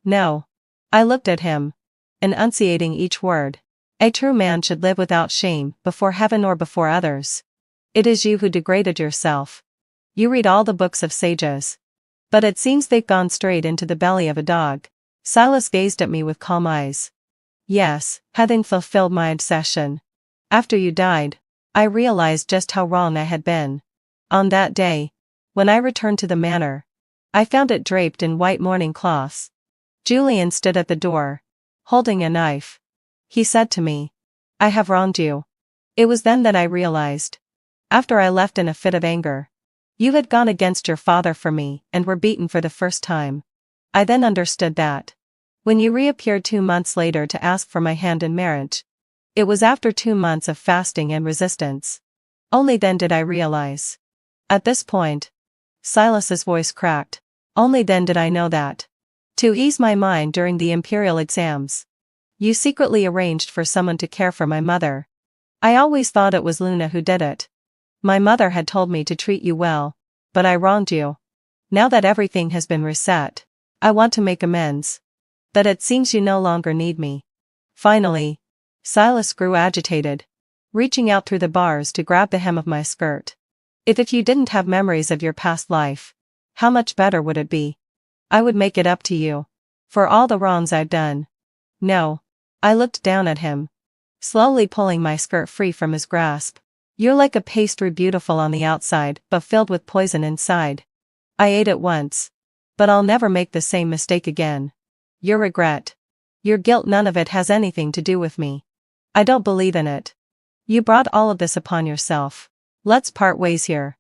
No. I looked at him, enunciating each word. A true man should live without shame before heaven or before others. It is you who degraded yourself. You read all the books of sages, but it seems they've gone straight into the belly of a dog. Silas gazed at me with calm eyes. Yes, having fulfilled my obsession. After you died, I realized just how wrong I had been. On that day, when I returned to the manor, I found it draped in white mourning cloths. Julian stood at the door, holding a knife. He said to me, "I have wronged you." It was then that I realized. After I left in a fit of anger. You had gone against your father for me and were beaten for the first time. I then understood that. When you reappeared 2 months later to ask for my hand in marriage, it was after 2 months of fasting and resistance. Only then did I realize. At this point, Silas's voice cracked. Only then did I know that. To ease my mind during the imperial exams, you secretly arranged for someone to care for my mother. I always thought it was Luna who did it. My mother had told me to treat you well, but I wronged you. Now that everything has been reset, I want to make amends. But it seems you no longer need me. Finally, Silas grew agitated, reaching out through the bars to grab the hem of my skirt. If you didn't have memories of your past life, how much better would it be? I would make it up to you, for all the wrongs I've done. No. I looked down at him, slowly pulling my skirt free from his grasp. You're like a pastry, beautiful on the outside but filled with poison inside. I ate it once, but I'll never make the same mistake again. Your regret, your guilt, none of it has anything to do with me. I don't believe in it. You brought all of this upon yourself. Let's part ways here.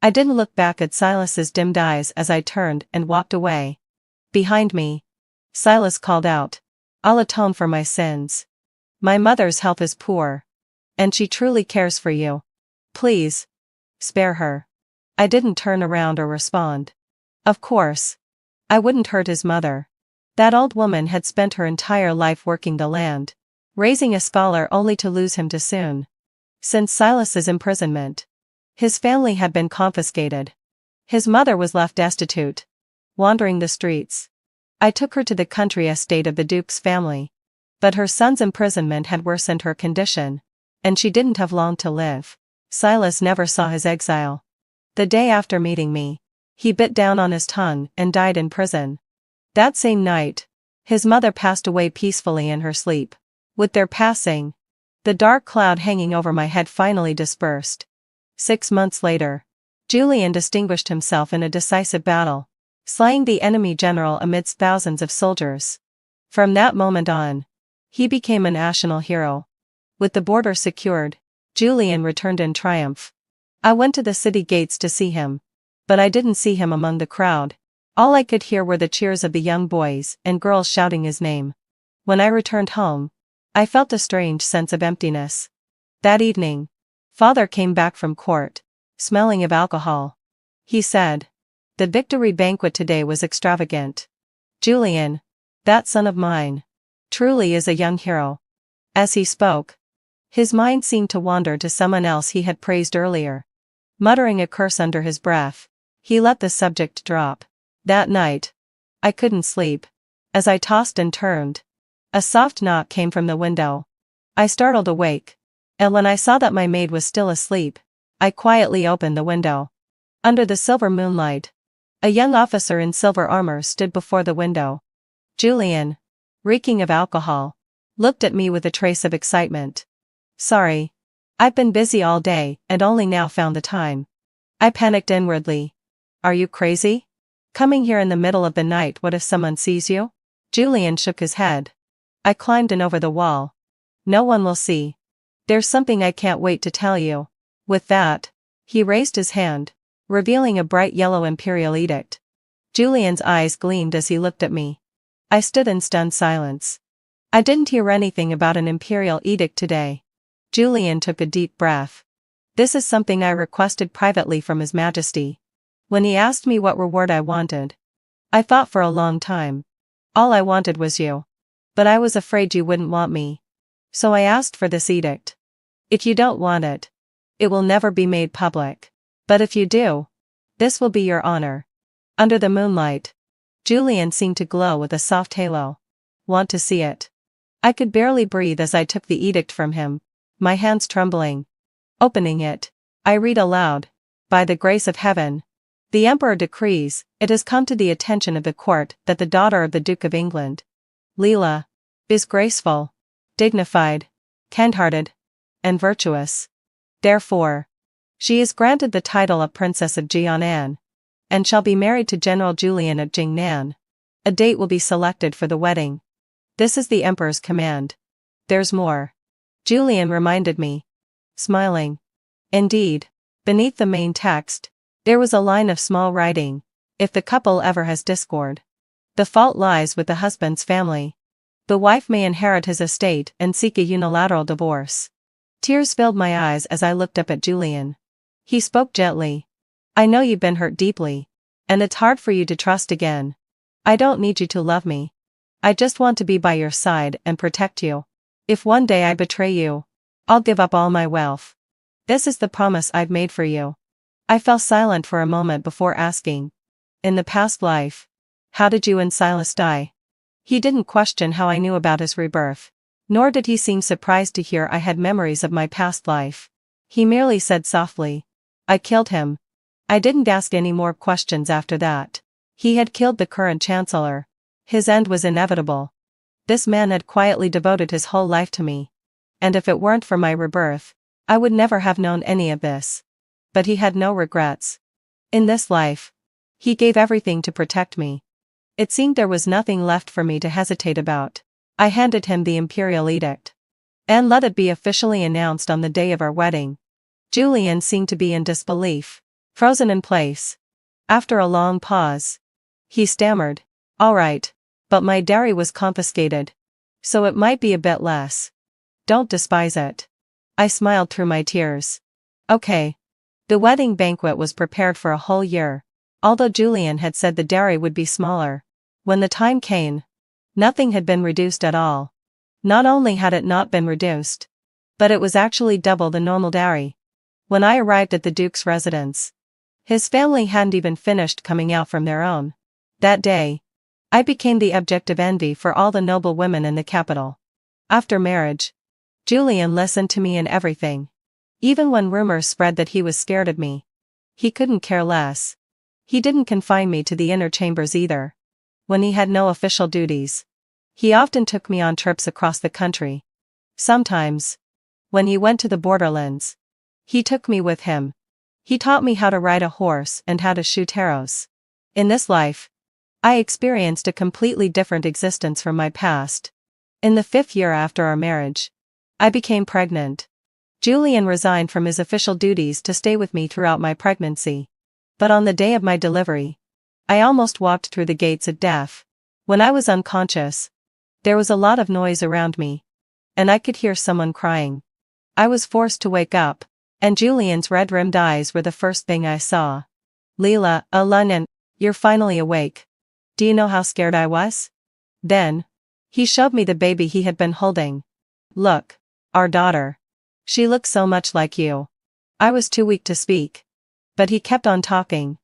I didn't look back at Silas's dimmed eyes as I turned and walked away. Behind me, Silas called out, "I'll atone for my sins. My mother's health is poor, and she truly cares for you. Please, spare her." I didn't turn around or respond. Of course, I wouldn't hurt his mother. That old woman had spent her entire life working the land, raising a scholar only to lose him too soon. Since Silas's imprisonment, his family had been confiscated. His mother was left destitute, wandering the streets. I took her to the country estate of the Duke's family. But her son's imprisonment had worsened her condition, and she didn't have long to live. Silas never saw his exile. The day after meeting me, he bit down on his tongue and died in prison. That same night, his mother passed away peacefully in her sleep. With their passing, the dark cloud hanging over my head finally dispersed. 6 months later, Julian distinguished himself in a decisive battle, slaying the enemy general amidst thousands of soldiers. From that moment on, he became a national hero. With the border secured, Julian returned in triumph. I went to the city gates to see him, but I didn't see him among the crowd. All I could hear were the cheers of the young boys and girls shouting his name. When I returned home, I felt a strange sense of emptiness. That evening, Father came back from court, smelling of alcohol. He said, "The victory banquet today was extravagant. Julian, that son of mine, truly is a young hero." As he spoke, his mind seemed to wander to someone else he had praised earlier. Muttering a curse under his breath, he let the subject drop. That night, I couldn't sleep. As I tossed and turned, a soft knock came from the window. I startled awake, and when I saw that my maid was still asleep, I quietly opened the window. Under the silver moonlight, a young officer in silver armor stood before the window. Julian, reeking of alcohol, looked at me with a trace of excitement. "Sorry. I've been busy all day and only now found the time." I panicked inwardly. "Are you crazy? Coming here in the middle of the night, what if someone sees you?" Julian shook his head. "I climbed in over the wall. No one will see. There's something I can't wait to tell you." With that, he raised his hand, revealing a bright yellow imperial edict. Julian's eyes gleamed as he looked at me. I stood in stunned silence. I didn't hear anything about an imperial edict today. Julian took a deep breath. "This is something I requested privately from His Majesty. When he asked me what reward I wanted, I thought for a long time. All I wanted was you. But I was afraid you wouldn't want me. So I asked for this edict. If you don't want it, it will never be made public. But if you do, this will be your honor." Under the moonlight, Julian seemed to glow with a soft halo. "Want to see it?" I could barely breathe as I took the edict from him, my hands trembling. Opening it, I read aloud, "By the grace of heaven, the Emperor decrees, it has come to the attention of the court that the daughter of the Duke of England, Leila, is graceful, dignified, kind-hearted, and virtuous. Therefore, she is granted the title of Princess of Jiangnan, and shall be married to General Julian of Jingnan. A date will be selected for the wedding. This is the Emperor's command. There's more." Julian reminded me, smiling. Indeed, beneath the main text, there was a line of small writing: "If the couple ever has discord, the fault lies with the husband's family. The wife may inherit his estate and seek a unilateral divorce." Tears filled my eyes as I looked up at Julian. He spoke gently. "I know you've been hurt deeply, and it's hard for you to trust again. I don't need you to love me. I just want to be by your side and protect you. If one day I betray you, I'll give up all my wealth. This is the promise I've made for you." I fell silent for a moment before asking, "In the past life, how did you and Silas die?" He didn't question how I knew about his rebirth, nor did he seem surprised to hear I had memories of my past life. He merely said softly, "I killed him." I didn't ask any more questions after that. He had killed the current chancellor. His end was inevitable. This man had quietly devoted his whole life to me. And if it weren't for my rebirth, I would never have known any of this. But he had no regrets. In this life, he gave everything to protect me. It seemed there was nothing left for me to hesitate about. I handed him the imperial edict. "And let it be officially announced on the day of our wedding." Julian seemed to be in disbelief, frozen in place. After a long pause, he stammered, "All right, but my dowry was confiscated, so it might be a bit less. Don't despise it." I smiled through my tears. Okay. The wedding banquet was prepared for a whole year, although Julian had said the dowry would be smaller. When the time came, nothing had been reduced at all. Not only had it not been reduced, but it was actually double the normal dowry. When I arrived at the Duke's residence, His family hadn't even finished coming out from their own. That day, I became the object of envy for all the noble women in the capital. After marriage, Julian listened to me in everything. Even when rumors spread that he was scared of me, he couldn't care less. He didn't confine me to the inner chambers either. When he had no official duties, he often took me on trips across the country. Sometimes, when he went to the borderlands, he took me with him. He taught me how to ride a horse and how to shoot arrows. In this life, I experienced a completely different existence from my past. In the 5th year after our marriage, I became pregnant. Julian resigned from his official duties to stay with me throughout my pregnancy. But on the day of my delivery, I almost walked through the gates of death. When I was unconscious, there was a lot of noise around me, and I could hear someone crying. I was forced to wake up, and Julian's red-rimmed eyes were the first thing I saw. "Leela, Lunnan, you're finally awake. Do you know how scared I was?" Then, he showed me the baby he had been holding. "Look, our daughter. She looks so much like you." I was too weak to speak. But he kept on talking.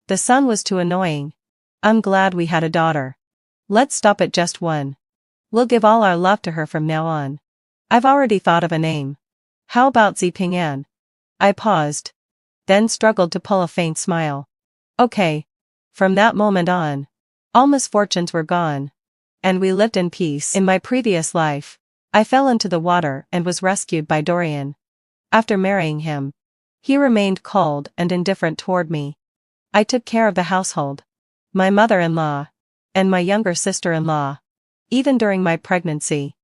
"The son was too annoying. I'm glad we had a daughter. Let's stop at just one. We'll give all our love to her from now on. I've already thought of a name. How about Ziping-an?" I paused, then struggled to pull a faint smile. "Okay." From that moment on, all misfortunes were gone, and we lived in peace. In my previous life, I fell into the water and was rescued by Dorian. After marrying him, he remained cold and indifferent toward me. I took care of the household, my mother-in-law, and my younger sister-in-law. Even during my pregnancy,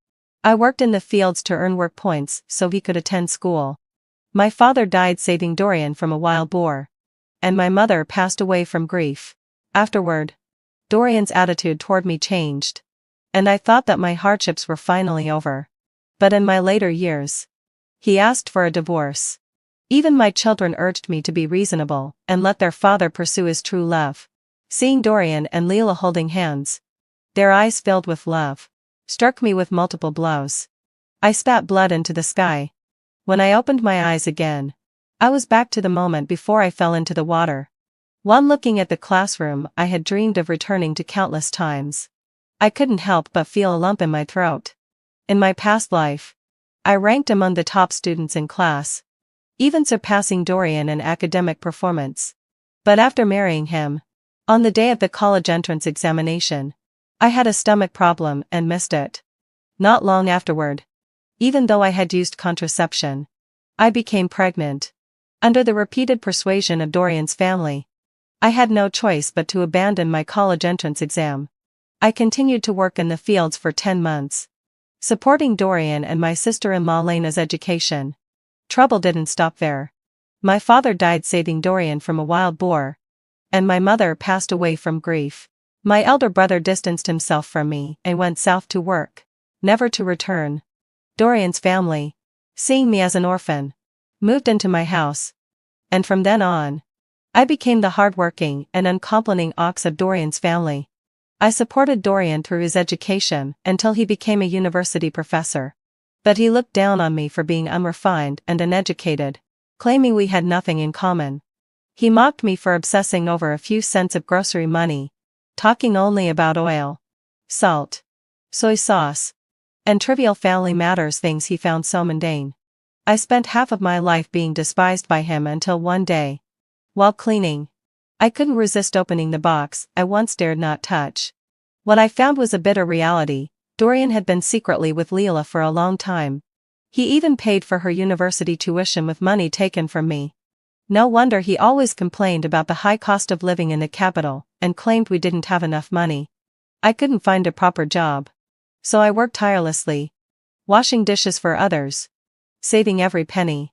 I worked in the fields to earn work points so he could attend school. My father died saving Dorian from a wild boar, and my mother passed away from grief. Afterward, Dorian's attitude toward me changed, and I thought that my hardships were finally over. But in my later years, he asked for a divorce. Even my children urged me to be reasonable and let their father pursue his true love. Seeing Dorian and Leela holding hands, their eyes filled with love, struck me with multiple blows. I spat blood into the sky. When I opened my eyes again, I was back to the moment before I fell into the water. One looking at the classroom I had dreamed of returning to countless times. I couldn't help but feel a lump in my throat. In my past life, I ranked among the top students in class, even surpassing Dorian in academic performance. But after marrying him, on the day of the college entrance examination, I had a stomach problem and missed it. Not long afterward, even though I had used contraception, I became pregnant. Under the repeated persuasion of Dorian's family, I had no choice but to abandon my college entrance exam. I continued to work in the fields for 10 months, supporting Dorian and my sister-in-law Lena's education. Trouble didn't stop there. My father died saving Dorian from a wild boar, and my mother passed away from grief. My elder brother distanced himself from me and went south to work, never to return. Dorian's family, seeing me as an orphan, moved into my house, and from then on, I became the hardworking and uncomplaining ox of Dorian's family. I supported Dorian through his education until he became a university professor. But he looked down on me for being unrefined and uneducated, claiming we had nothing in common. He mocked me for obsessing over a few cents of grocery money, talking only about oil, salt, soy sauce, and trivial family matters, things he found so mundane. I spent half of my life being despised by him until one day, while cleaning, I couldn't resist opening the box I once dared not touch. What I found was a bitter reality. Dorian had been secretly with Leela for a long time. He even paid for her university tuition with money taken from me. No wonder he always complained about the high cost of living in the capital and claimed we didn't have enough money. I couldn't find a proper job, so I worked tirelessly, washing dishes for others, saving every penny.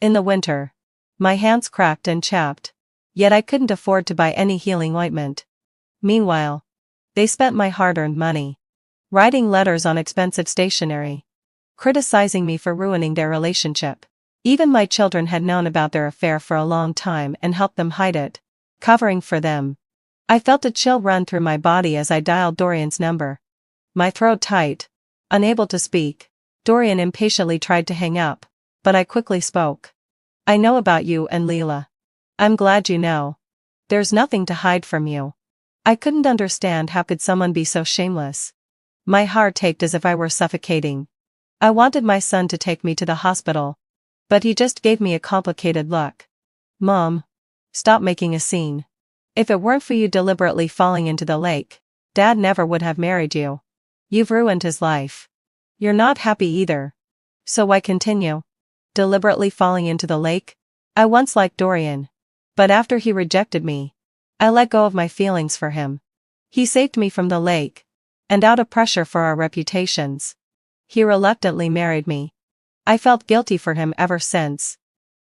In the winter, my hands cracked and chapped, yet I couldn't afford to buy any healing ointment. Meanwhile, they spent my hard-earned money writing letters on expensive stationery, criticizing me for ruining their relationship. Even my children had known about their affair for a long time and helped them hide it, covering for them. I felt a chill run through my body as I dialed Dorian's number. My throat tight, unable to speak, Dorian impatiently tried to hang up, but I quickly spoke. "I know about you and Leela. I'm glad you know. There's nothing to hide from you. I couldn't understand how could someone be so shameless. My heart ached as if I were suffocating. I wanted my son to take me to the hospital. But he just gave me a complicated look. Mom. Stop making a scene. If it weren't for you deliberately falling into the lake, Dad never would have married you. You've ruined his life. You're not happy either. So why continue? Deliberately falling into the lake? I once liked Dorian. But after he rejected me, I let go of my feelings for him. He saved me from the lake. And out of pressure for our reputations, he reluctantly married me. I felt guilty for him ever since.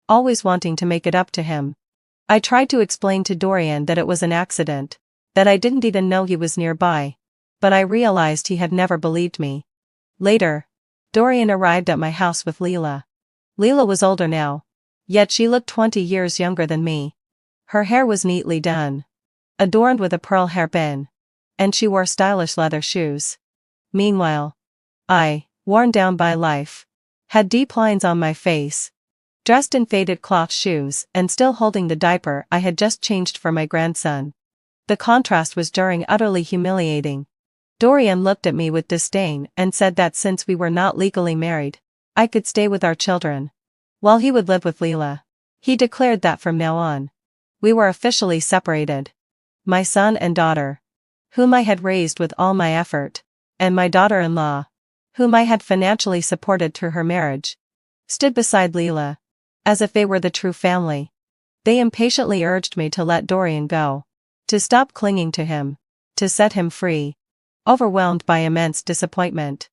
Always wanting to make it up to him. I tried to explain to Dorian that it was an accident, that I didn't even know he was nearby. But I realized he had never believed me. Later, Dorian arrived at my house with Leela. Leela was older now. Yet she looked 20 years younger than me. Her hair was neatly done, adorned with a pearl hairpin, and she wore stylish leather shoes. Meanwhile, I, worn down by life, had deep lines on my face, dressed in faded cloth shoes and still holding the diaper I had just changed for my grandson. The contrast was jarring, utterly humiliating. Dorian looked at me with disdain and said that since we were not legally married, I could stay with our children, while he would live with Leela. He declared that from now on, we were officially separated. My son and daughter, whom I had raised with all my effort, and my daughter-in-law, whom I had financially supported through her marriage, stood beside Leela, as if they were the true family. They impatiently urged me to let Dorian go, to stop clinging to him, to set him free. Overwhelmed by immense disappointment,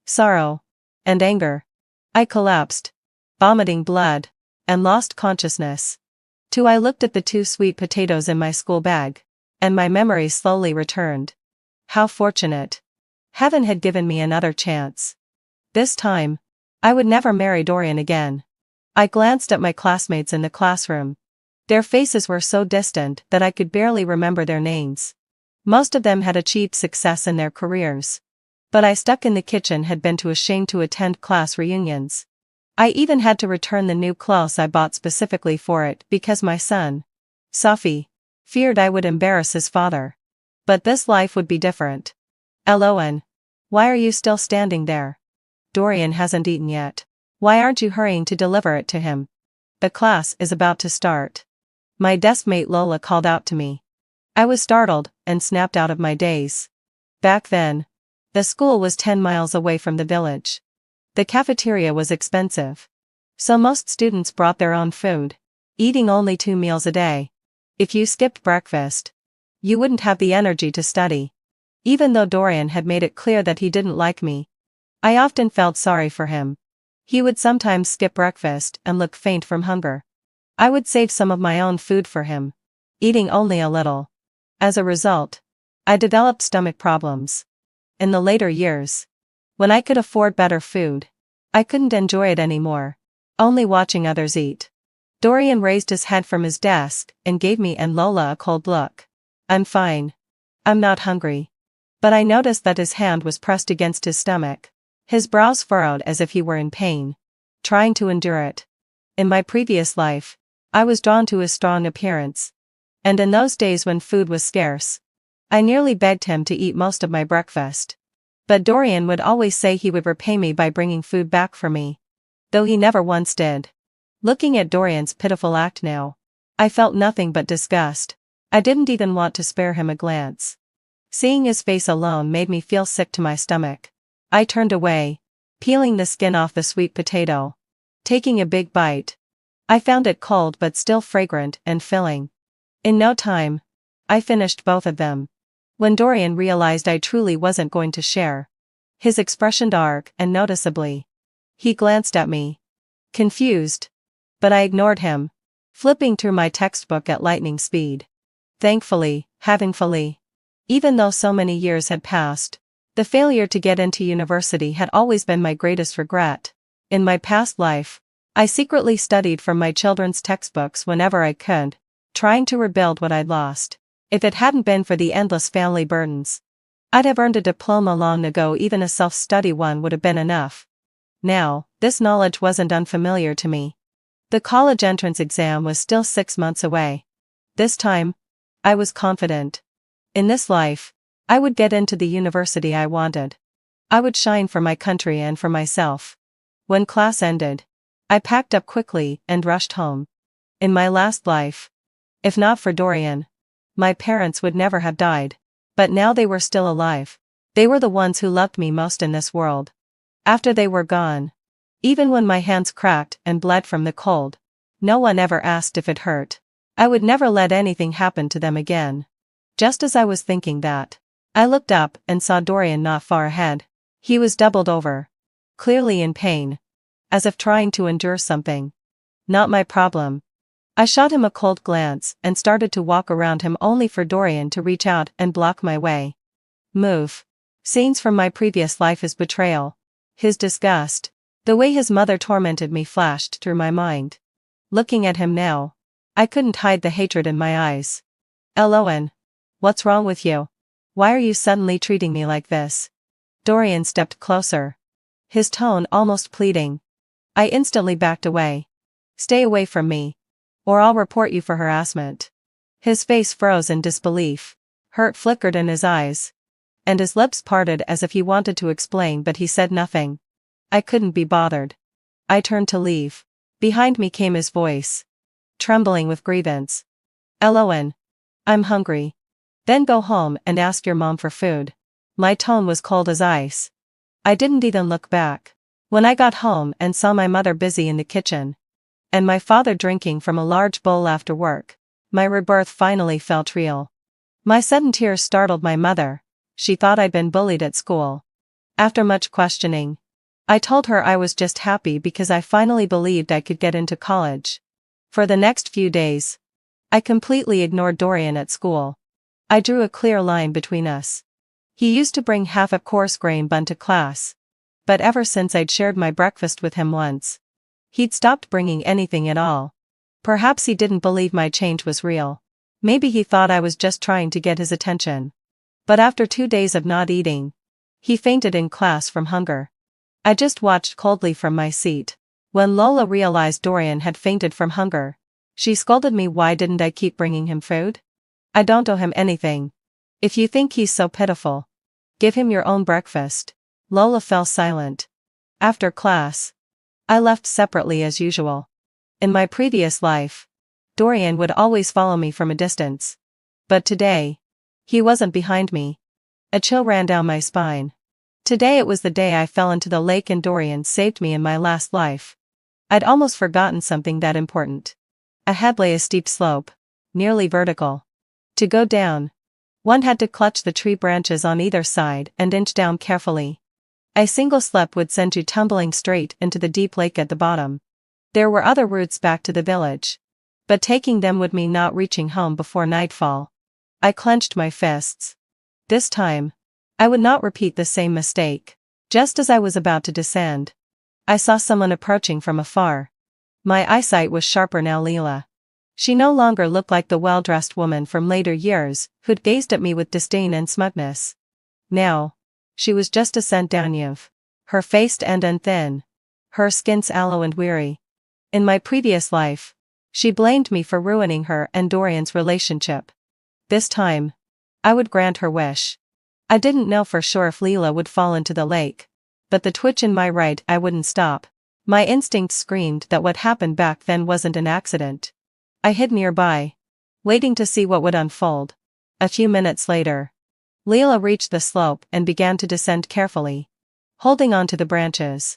sorrow, and anger, I collapsed, vomiting blood, and lost consciousness. I looked at the 2 sweet potatoes in my school bag, and my memory slowly returned. How fortunate. Heaven had given me another chance. This time, I would never marry Dorian again. I glanced at my classmates in the classroom. Their faces were so distant that I could barely remember their names. Most of them had achieved success in their careers. But I, stuck in the kitchen, had been too ashamed to attend class reunions. I even had to return the new clothes I bought specifically for it because my son, Sophie, feared I would embarrass his father. But this life would be different. Elon, why are you still standing there? Dorian hasn't eaten yet. Why aren't you hurrying to deliver it to him? The class is about to start. My deskmate Lola called out to me. I was startled and snapped out of my daze. Back then, the school was 10 miles away from the village. The cafeteria was expensive. So most students brought their own food, eating only 2 meals a day. If you skipped breakfast, you wouldn't have the energy to study. Even though Dorian had made it clear that he didn't like me, I often felt sorry for him. He would sometimes skip breakfast and look faint from hunger. I would save some of my own food for him, eating only a little. As a result, I developed stomach problems. In the later years, when I could afford better food, I couldn't enjoy it anymore, only watching others eat. Dorian raised his head from his desk and gave me and Lola a cold look. I'm fine. I'm not hungry. But I noticed that his hand was pressed against his stomach, his brows furrowed as if he were in pain, trying to endure it. In my previous life, I was drawn to his strong appearance. And in those days when food was scarce, I nearly begged him to eat most of my breakfast. But Dorian would always say he would repay me by bringing food back for me, though he never once did. Looking at Dorian's pitiful act now, I felt nothing but disgust. I didn't even want to spare him a glance. Seeing his face alone made me feel sick to my stomach. I turned away, peeling the skin off the sweet potato. Taking a big bite, I found it cold but still fragrant and filling. In no time, I finished both of them. When Dorian realized I truly wasn't going to share, his expression darkened and noticeably. He glanced at me, confused. But I ignored him, flipping through my textbook at lightning speed. Thankfully, even though so many years had passed, the failure to get into university had always been my greatest regret. In my past life, I secretly studied from my children's textbooks whenever I could, trying to rebuild what I'd lost. If it hadn't been for the endless family burdens, I'd have earned a diploma long ago. Even a self-study one would have been enough. Now, this knowledge wasn't unfamiliar to me. The college entrance exam was still 6 months away. This time, I was confident. In this life, I would get into the university I wanted. I would shine for my country and for myself. When class ended, I packed up quickly and rushed home. In my last life, if not for Dorian, my parents would never have died. But now they were still alive. They were the ones who loved me most in this world. After they were gone, even when my hands cracked and bled from the cold, no one ever asked if it hurt. I would never let anything happen to them again. Just as I was thinking that, I looked up and saw Dorian not far ahead. He was doubled over, clearly in pain, as if trying to endure something. Not my problem. I shot him a cold glance and started to walk around him only for Dorian to reach out and block my way. Move. Scenes from my previous life, his betrayal, his disgust, the way his mother tormented me flashed through my mind. Looking at him now, I couldn't hide the hatred in my eyes. Eloan, what's wrong with you? Why are you suddenly treating me like this? Dorian stepped closer, his tone almost pleading. I instantly backed away. Stay away from me, or I'll report you for harassment. His face froze in disbelief. Hurt flickered in his eyes, and his lips parted as if he wanted to explain, but he said nothing. I couldn't be bothered. I turned to leave. Behind me came his voice, trembling with grievance. Eloan, I'm hungry. Then go home and ask your mom for food. My tone was cold as ice. I didn't even look back. When I got home and saw my mother busy in the kitchen, and my father drinking from a large bowl after work, my rebirth finally felt real. My sudden tears startled my mother. She thought I'd been bullied at school. After much questioning, I told her I was just happy because I finally believed I could get into college. For the next few days, I completely ignored Dorian at school. I drew a clear line between us. He used to bring half a coarse grain bun to class, but ever since I'd shared my breakfast with him once, he'd stopped bringing anything at all. Perhaps he didn't believe my change was real. Maybe he thought I was just trying to get his attention. But after 2 days of not eating, he fainted in class from hunger. I just watched coldly from my seat. When Lola realized Dorian had fainted from hunger, she scolded me. Why didn't I keep bringing him food? I don't owe him anything. If you think he's so pitiful, give him your own breakfast. Lola fell silent. After class, I left separately as usual. In my previous life, Dorian would always follow me from a distance. But today, he wasn't behind me. A chill ran down my spine. Today it was the day I fell into the lake and Dorian saved me in my last life. I'd almost forgotten something that important. Ahead lay a steep slope, nearly vertical. To go down, one had to clutch the tree branches on either side and inch down carefully. A single step would send you tumbling straight into the deep lake at the bottom. There were other routes back to the village, but taking them would mean not reaching home before nightfall. I clenched my fists. This time, I would not repeat the same mistake. Just as I was about to descend, I saw someone approaching from afar. My eyesight was sharper now. Leela. She no longer looked like the well-dressed woman from later years who'd gazed at me with disdain and smugness. Now, she was just a scent down youth. Her face tanned and thin, her skin sallow and weary. In my previous life, she blamed me for ruining her and Dorian's relationship. This time, I would grant her wish. I didn't know for sure if Leela would fall into the lake, but the twitch in my right eye wouldn't stop. My instinct screamed that what happened back then wasn't an accident. I hid nearby, waiting to see what would unfold. A few minutes later, Leela reached the slope and began to descend carefully, holding on to the branches.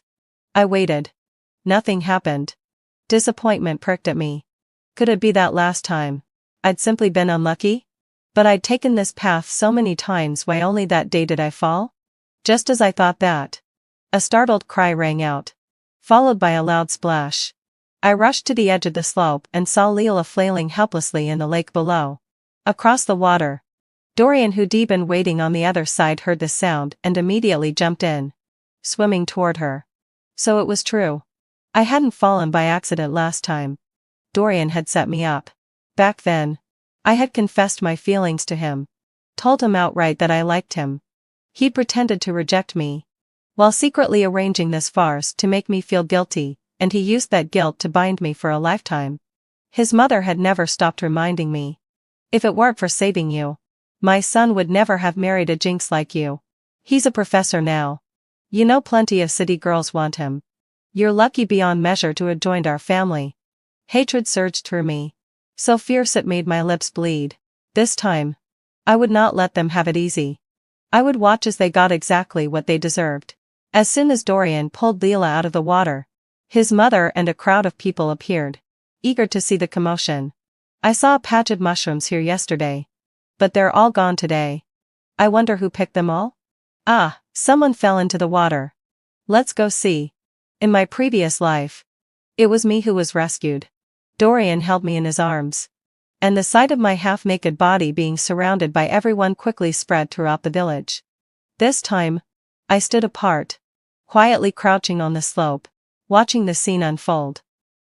I waited. Nothing happened. Disappointment pricked at me. Could it be that last time I'd simply been unlucky? But I'd taken this path so many times, why only that day did I fall? Just as I thought that, a startled cry rang out, followed by a loud splash. I rushed to the edge of the slope and saw Leela flailing helplessly in the lake below. Across the water, Dorian, who'd been waiting on the other side, heard the sound and immediately jumped in, swimming toward her. So it was true. I hadn't fallen by accident last time. Dorian had set me up. Back then, I had confessed my feelings to him, told him outright that I liked him. He'd pretended to reject me, while secretly arranging this farce to make me feel guilty, and he used that guilt to bind me for a lifetime. His mother had never stopped reminding me. If it weren't for saving you, my son would never have married a jinx like you. He's a professor now. You know plenty of city girls want him. You're lucky beyond measure to have joined our family. Hatred surged through me, so fierce it made my lips bleed. This time, I would not let them have it easy. I would watch as they got exactly what they deserved. As soon as Dorian pulled Leela out of the water, his mother and a crowd of people appeared, eager to see the commotion. I saw a patch of mushrooms here yesterday, but they're all gone today. I wonder who picked them all? Ah, someone fell into the water. Let's go see. In my previous life, it was me who was rescued. Dorian held me in his arms, and the sight of my half-naked body being surrounded by everyone quickly spread throughout the village. This time, I stood apart, quietly crouching on the slope, watching the scene unfold.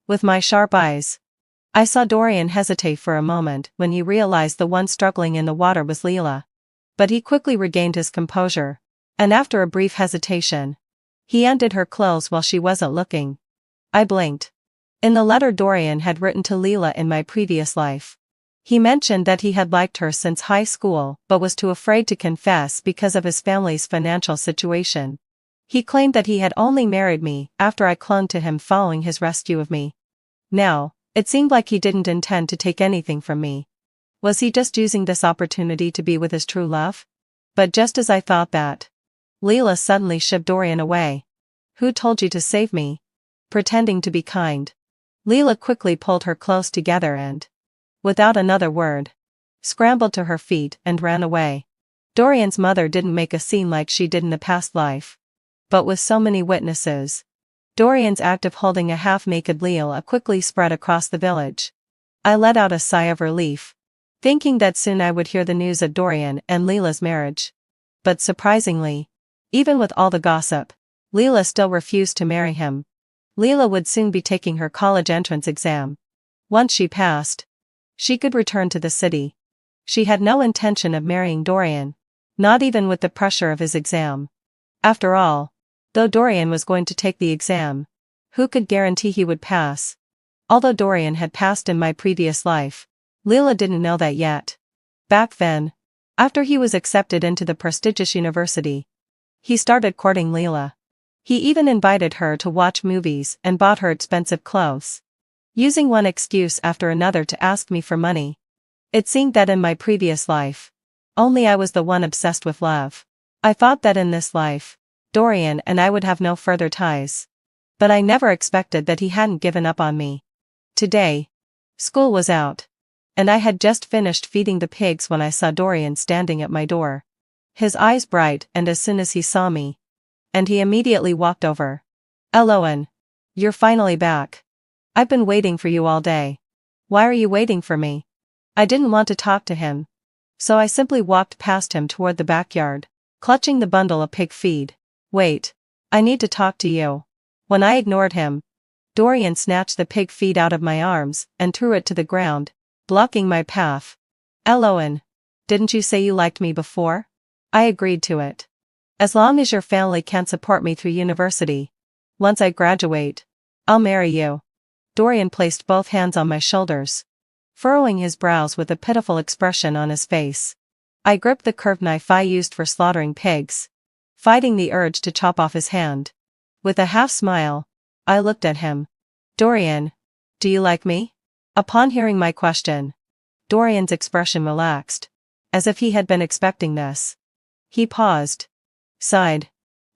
With my sharp eyes, I saw Dorian hesitate for a moment when he realized the one struggling in the water was Leela. But he quickly regained his composure, and after a brief hesitation, he undid her clothes while she wasn't looking. I blinked. In the letter Dorian had written to Leela in my previous life, he mentioned that he had liked her since high school but was too afraid to confess because of his family's financial situation. He claimed that he had only married me after I clung to him following his rescue of me. Now, it seemed like he didn't intend to take anything from me. Was he just using this opportunity to be with his true love? But just as I thought that, Leela suddenly shoved Dorian away. Who told you to save me? Pretending to be kind. Leela quickly pulled her close together and, without another word, scrambled to her feet and ran away. Dorian's mother didn't make a scene like she did in the past life. But with so many witnesses, Dorian's act of holding a half-naked Leela quickly spread across the village. I let out a sigh of relief, thinking that soon I would hear the news of Dorian and Leela's marriage. But surprisingly, even with all the gossip, Leela still refused to marry him. Leela would soon be taking her college entrance exam. Once she passed, she could return to the city. She had no intention of marrying Dorian, not even with the pressure of his exam. After all, though Dorian was going to take the exam, who could guarantee he would pass? Although Dorian had passed in my previous life, Leela didn't know that yet. Back then, after he was accepted into the prestigious university, he started courting Leela. He even invited her to watch movies and bought her expensive clothes, using one excuse after another to ask me for money. It seemed that in my previous life, only I was the one obsessed with love. I thought that in this life, Dorian and I would have no further ties. But I never expected that he hadn't given up on me. Today, school was out, and I had just finished feeding the pigs when I saw Dorian standing at my door. His eyes bright, and as soon as he saw me, and he immediately walked over. Eloan, you're finally back. I've been waiting for you all day. Why are you waiting for me? I didn't want to talk to him, so I simply walked past him toward the backyard, clutching the bundle of pig feed. Wait, I need to talk to you. When I ignored him, Dorian snatched the pig feed out of my arms and threw it to the ground, blocking my path. Eloan, didn't you say you liked me before? I agreed to it. As long as your family can support me through university, once I graduate, I'll marry you. Dorian placed both hands on my shoulders, furrowing his brows with a pitiful expression on his face. I gripped the curved knife I used for slaughtering pigs, fighting the urge to chop off his hand. With a half smile, I looked at him. Dorian, do you like me? Upon hearing my question, Dorian's expression relaxed, as if he had been expecting this. He paused, sighed,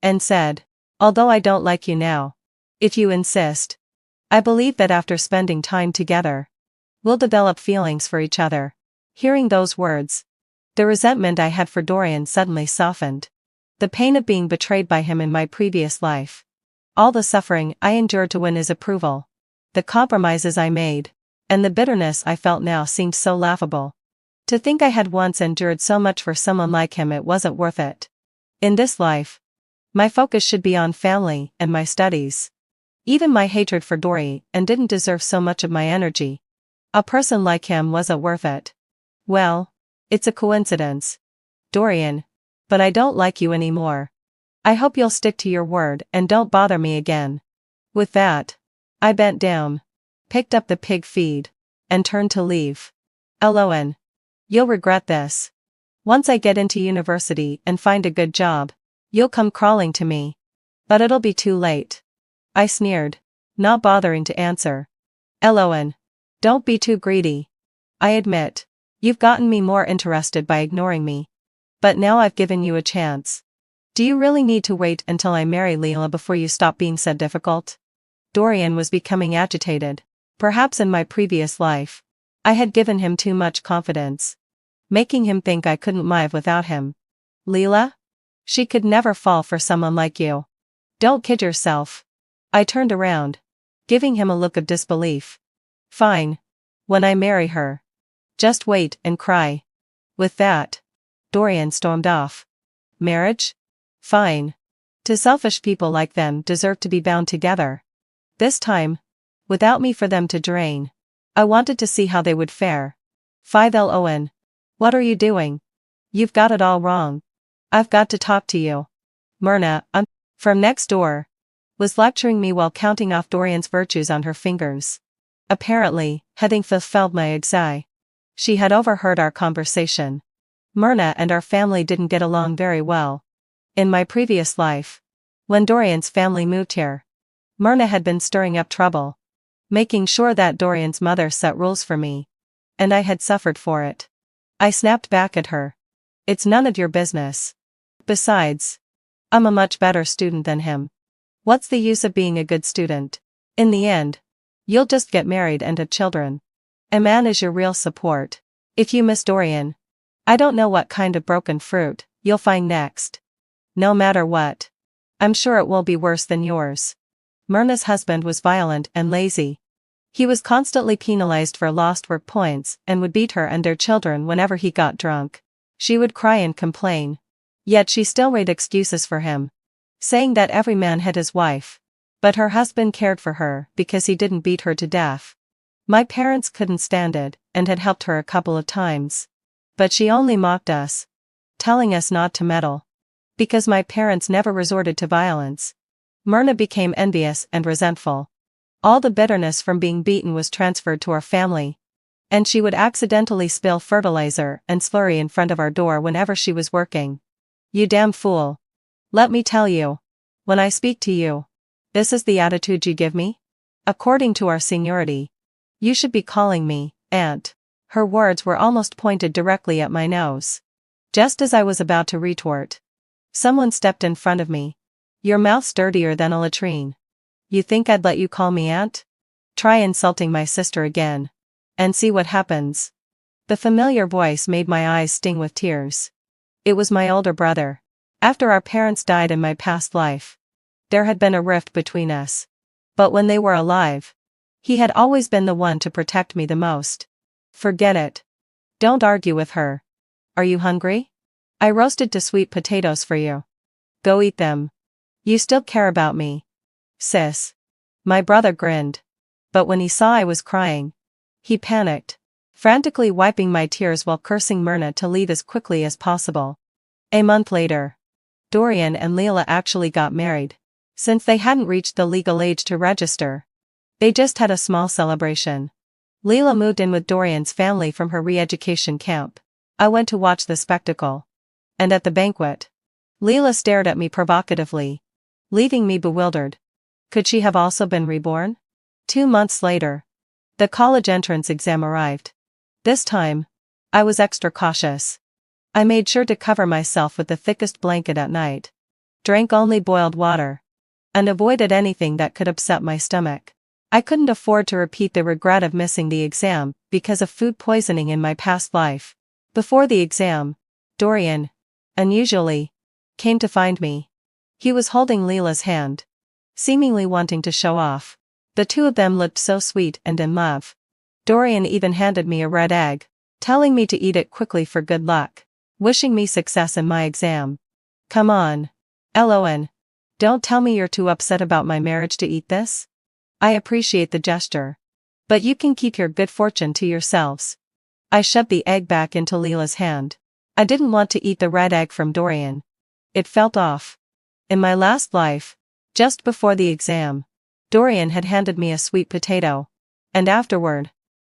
and said, although I don't like you now, if you insist, I believe that after spending time together, we'll develop feelings for each other. Hearing those words, the resentment I had for Dorian suddenly softened. The pain of being betrayed by him in my previous life, all the suffering I endured to win his approval, the compromises I made, and the bitterness I felt now seemed so laughable. To think I had once endured so much for someone like him, it wasn't worth it. In this life, my focus should be on family and my studies. Even my hatred for Dory and didn't deserve so much of my energy. A person like him wasn't worth it. Well, it's a coincidence, Dorian, but I don't like you anymore. I hope you'll stick to your word and don't bother me again. With that, I bent down, picked up the pig feed, and turned to leave. Lon. You'll regret this. Once I get into university and find a good job, you'll come crawling to me. But it'll be too late. I sneered, not bothering to answer. Lon. Don't be too greedy. I admit, you've gotten me more interested by ignoring me. But now I've given you a chance. Do you really need to wait until I marry Leela before you stop being so difficult? Dorian was becoming agitated. Perhaps in my previous life, I had given him too much confidence, making him think I couldn't live without him. Leela? She could never fall for someone like you. Don't kid yourself. I turned around, giving him a look of disbelief. Fine. When I marry her. Just wait and cry. With that, Dorian stormed off. Marriage? Fine. To selfish people like them deserve to be bound together. This time, without me for them to drain. I wanted to see how they would fare. 5 Lon. What are you doing? You've got it all wrong. I've got to talk to you. Myrna, from next door, was lecturing me while counting off Dorian's virtues on her fingers. Apparently, having fulfilled my exi. She had overheard our conversation. Myrna and our family didn't get along very well. In my previous life, when Dorian's family moved here, Myrna had been stirring up trouble, making sure that Dorian's mother set rules for me. And I had suffered for it. I snapped back at her. It's none of your business. Besides, I'm a much better student than him. What's the use of being a good student? In the end, you'll just get married and have children. A man is your real support. If you miss Dorian, I don't know what kind of broken fruit you'll find next. No matter what, I'm sure it will be worse than yours. Myrna's husband was violent and lazy. He was constantly penalized for lost work points and would beat her and their children whenever he got drunk. She would cry and complain. Yet she still made excuses for him, saying that every man had his wife. But her husband cared for her because he didn't beat her to death. My parents couldn't stand it and had helped her a couple of times. But she only mocked us, telling us not to meddle. Because my parents never resorted to violence, Myrna became envious and resentful. All the bitterness from being beaten was transferred to our family. And she would accidentally spill fertilizer and slurry in front of our door whenever she was working. You damn fool. Let me tell you. When I speak to you, this is the attitude you give me? According to our seniority, you should be calling me Aunt. Her words were almost pointed directly at my nose. Just as I was about to retort, someone stepped in front of me. Your mouth's dirtier than a latrine. You think I'd let you call me Aunt? Try insulting my sister again, and see what happens. The familiar voice made my eyes sting with tears. It was my older brother. After our parents died in my past life, there had been a rift between us. But when they were alive, he had always been the one to protect me the most. Forget it. Don't argue with her. Are you hungry? I roasted 2 sweet potatoes for you. Go eat them. You still care about me, sis. My brother grinned. But when he saw I was crying, he panicked, frantically wiping my tears while cursing Myrna to leave as quickly as possible. A month later, Dorian and Leela actually got married. Since they hadn't reached the legal age to register, they just had a small celebration. Leela moved in with Dorian's family from her re-education camp. I went to watch the spectacle. And at the banquet, Leela stared at me provocatively, leaving me bewildered. Could she have also been reborn? 2 months later, the college entrance exam arrived. This time, I was extra cautious. I made sure to cover myself with the thickest blanket at night, drank only boiled water, and avoided anything that could upset my stomach. I couldn't afford to repeat the regret of missing the exam because of food poisoning in my past life. Before the exam, Dorian, unusually, came to find me. He was holding Leela's hand, seemingly wanting to show off. The two of them looked so sweet and in love. Dorian even handed me a red egg, telling me to eat it quickly for good luck, wishing me success in my exam. Come on, Lon. Don't tell me you're too upset about my marriage to eat this. I appreciate the gesture, but you can keep your good fortune to yourselves. I shoved the egg back into Leela's hand. I didn't want to eat the red egg from Dorian. It felt off. In my last life, just before the exam, Dorian had handed me a sweet potato. And afterward,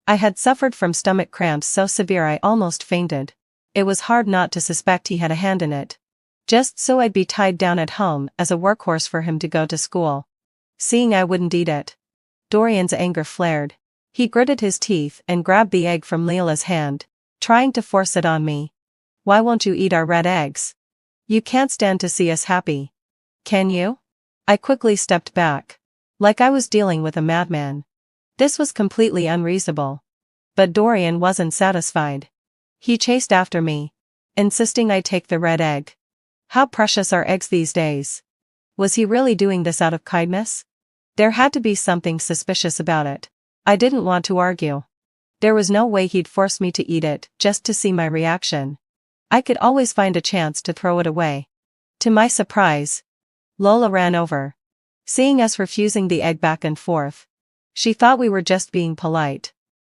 I had suffered from stomach cramps so severe I almost fainted. It was hard not to suspect he had a hand in it. Just so I'd be tied down at home as a workhorse for him to go to school. Seeing I wouldn't eat it, Dorian's anger flared. He gritted his teeth and grabbed the egg from Leila's hand, trying to force it on me. Why won't you eat our red eggs? You can't stand to see us happy. Can you? I quickly stepped back. Like I was dealing with a madman. This was completely unreasonable. But Dorian wasn't satisfied. He chased after me, insisting I take the red egg. How precious are eggs these days? Was he really doing this out of kindness? There had to be something suspicious about it. I didn't want to argue. There was no way he'd force me to eat it just to see my reaction. I could always find a chance to throw it away. To my surprise, Lola ran over. Seeing us refusing the egg back and forth, she thought we were just being polite.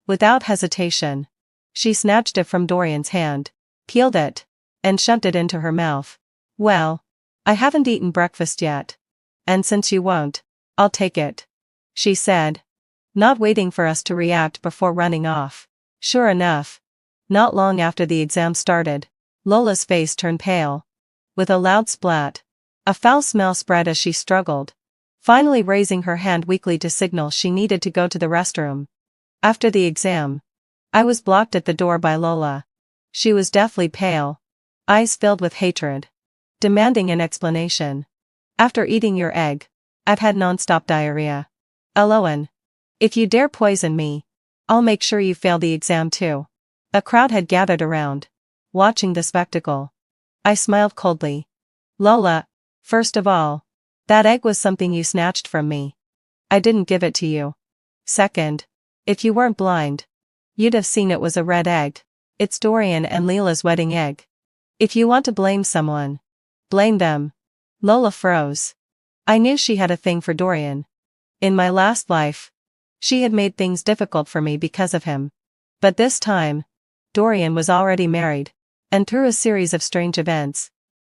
Without hesitation, she snatched it from Dorian's hand, peeled it, and shoved it into her mouth. Well, I haven't eaten breakfast yet. And since you won't, I'll take it, she said, not waiting for us to react before running off. Sure enough, not long after the exam started, Lola's face turned pale. With a loud splat, a foul smell spread as she struggled, finally raising her hand weakly to signal she needed to go to the restroom. After the exam, I was blocked at the door by Lola. She was deathly pale, eyes filled with hatred, demanding an explanation. After eating your egg, I've had non-stop diarrhea. Aloan, if you dare poison me, I'll make sure you fail the exam too. A crowd had gathered around, watching the spectacle. I smiled coldly. Lola, first of all, that egg was something you snatched from me. I didn't give it to you. Second, if you weren't blind, you'd have seen it was a red egg. It's Dorian and Leila's wedding egg. If you want to blame someone, blame them. Lola froze. I knew she had a thing for Dorian. In my last life, she had made things difficult for me because of him. But this time, Dorian was already married, and through a series of strange events,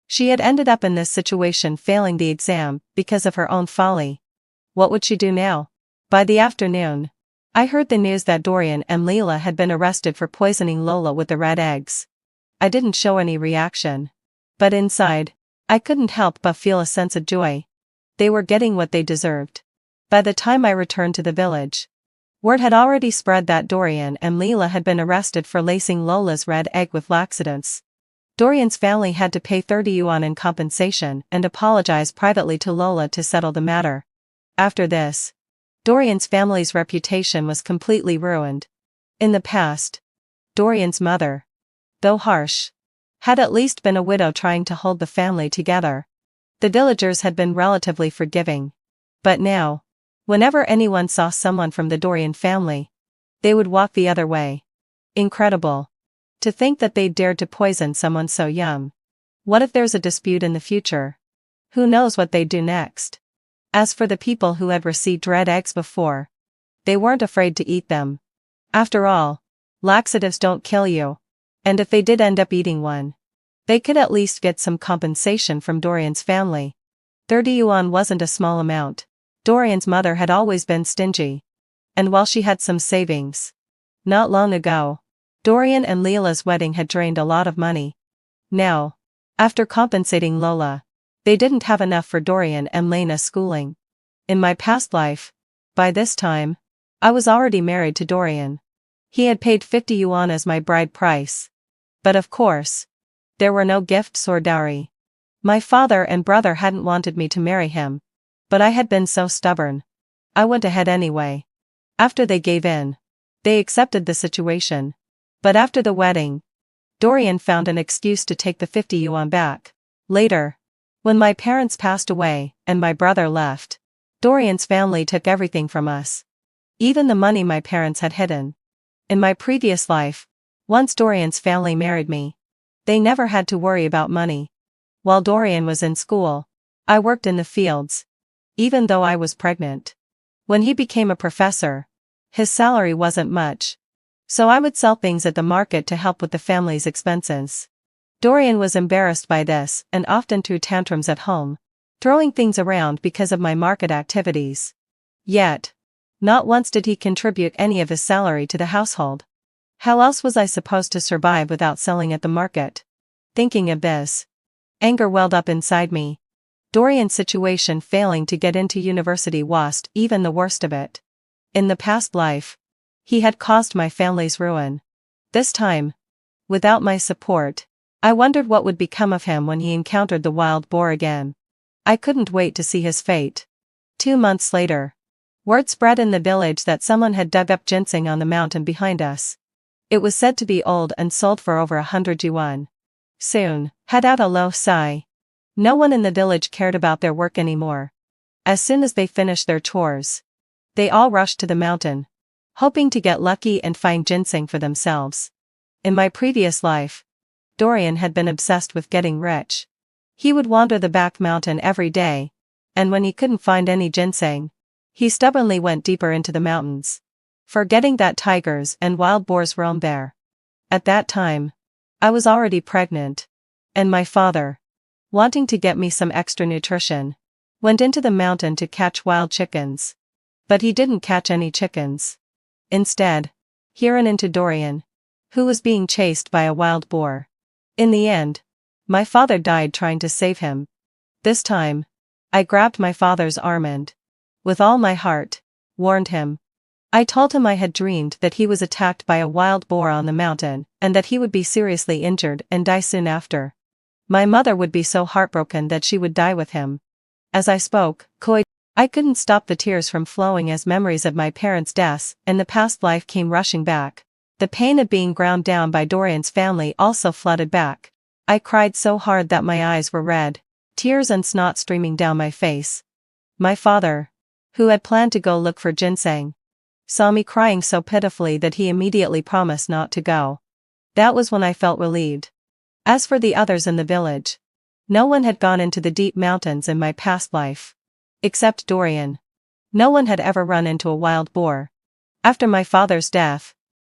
she had ended up in this situation, failing the exam because of her own folly. What would she do now? By the afternoon, I heard the news that Dorian and Leila had been arrested for poisoning Lola with the red eggs. I didn't show any reaction. But inside, I couldn't help but feel a sense of joy. They were getting what they deserved. By the time I returned to the village, word had already spread that Dorian and Leila had been arrested for lacing Lola's red egg with laxatives. Dorian's family had to pay 30 yuan in compensation and apologize privately to Lola to settle the matter. After this, Dorian's family's reputation was completely ruined. In the past, Dorian's mother, though harsh, had at least been a widow trying to hold the family together. The villagers had been relatively forgiving. But now, whenever anyone saw someone from the Dorian family, they would walk the other way. Incredible. To think that they'd dared to poison someone so young. What if there's a dispute in the future? Who knows what they'd do next? As for the people who had received red eggs before, they weren't afraid to eat them. After all, laxatives don't kill you. And if they did end up eating one, they could at least get some compensation from Dorian's family. 30 yuan wasn't a small amount. Dorian's mother had always been stingy. And while she had some savings, not long ago, Dorian and Leila's wedding had drained a lot of money. Now, after compensating Lola, they didn't have enough for Dorian and Lena's schooling. In my past life, by this time, I was already married to Dorian. He had paid 50 yuan as my bride price. But of course, there were no gifts or dowry. My father and brother hadn't wanted me to marry him. But I had been so stubborn. I went ahead anyway. After they gave in, they accepted the situation. But after the wedding, Dorian found an excuse to take the 50 yuan back. Later, when my parents passed away and my brother left, Dorian's family took everything from us. Even the money my parents had hidden. In my previous life, once Dorian's family married me, they never had to worry about money. While Dorian was in school, I worked in the fields. Even though I was pregnant. When he became a professor, his salary wasn't much. So I would sell things at the market to help with the family's expenses. Dorian was embarrassed by this and often threw tantrums at home, throwing things around because of my market activities. Yet, not once did he contribute any of his salary to the household. How else was I supposed to survive without selling at the market? Thinking of this, anger welled up inside me. Dorian's situation failing to get into university wasn't even the worst of it. In the past life, he had caused my family's ruin. This time, without my support, I wondered what would become of him when he encountered the wild boar again. I couldn't wait to see his fate. 2 months later, word spread in the village that someone had dug up ginseng on the mountain behind us. It was said to be old and sold for over 100 yuan. Soon, had out a low sigh. No one in the village cared about their work anymore. As soon as they finished their chores, they all rushed to the mountain, hoping to get lucky and find ginseng for themselves. In my previous life, Dorian had been obsessed with getting rich. He would wander the back mountain every day, and when he couldn't find any ginseng, he stubbornly went deeper into the mountains, forgetting that tigers and wild boars roam there. At that time, I was already pregnant, and my father, wanting to get me some extra nutrition, went into the mountain to catch wild chickens. But he didn't catch any chickens. Instead, he ran into Dorian, who was being chased by a wild boar. In the end, my father died trying to save him. This time, I grabbed my father's arm and, with all my heart, warned him. I told him I had dreamed that he was attacked by a wild boar on the mountain, and that he would be seriously injured and die soon after. My mother would be so heartbroken that she would die with him. As I spoke, I couldn't stop the tears from flowing as memories of my parents' deaths and the past life came rushing back. The pain of being ground down by Dorian's family also flooded back. I cried so hard that my eyes were red, tears and snot streaming down my face. My father, who had planned to go look for ginseng, saw me crying so pitifully that he immediately promised not to go. That was when I felt relieved. As for the others in the village, no one had gone into the deep mountains in my past life. Except Dorian. No one had ever run into a wild boar. After my father's death,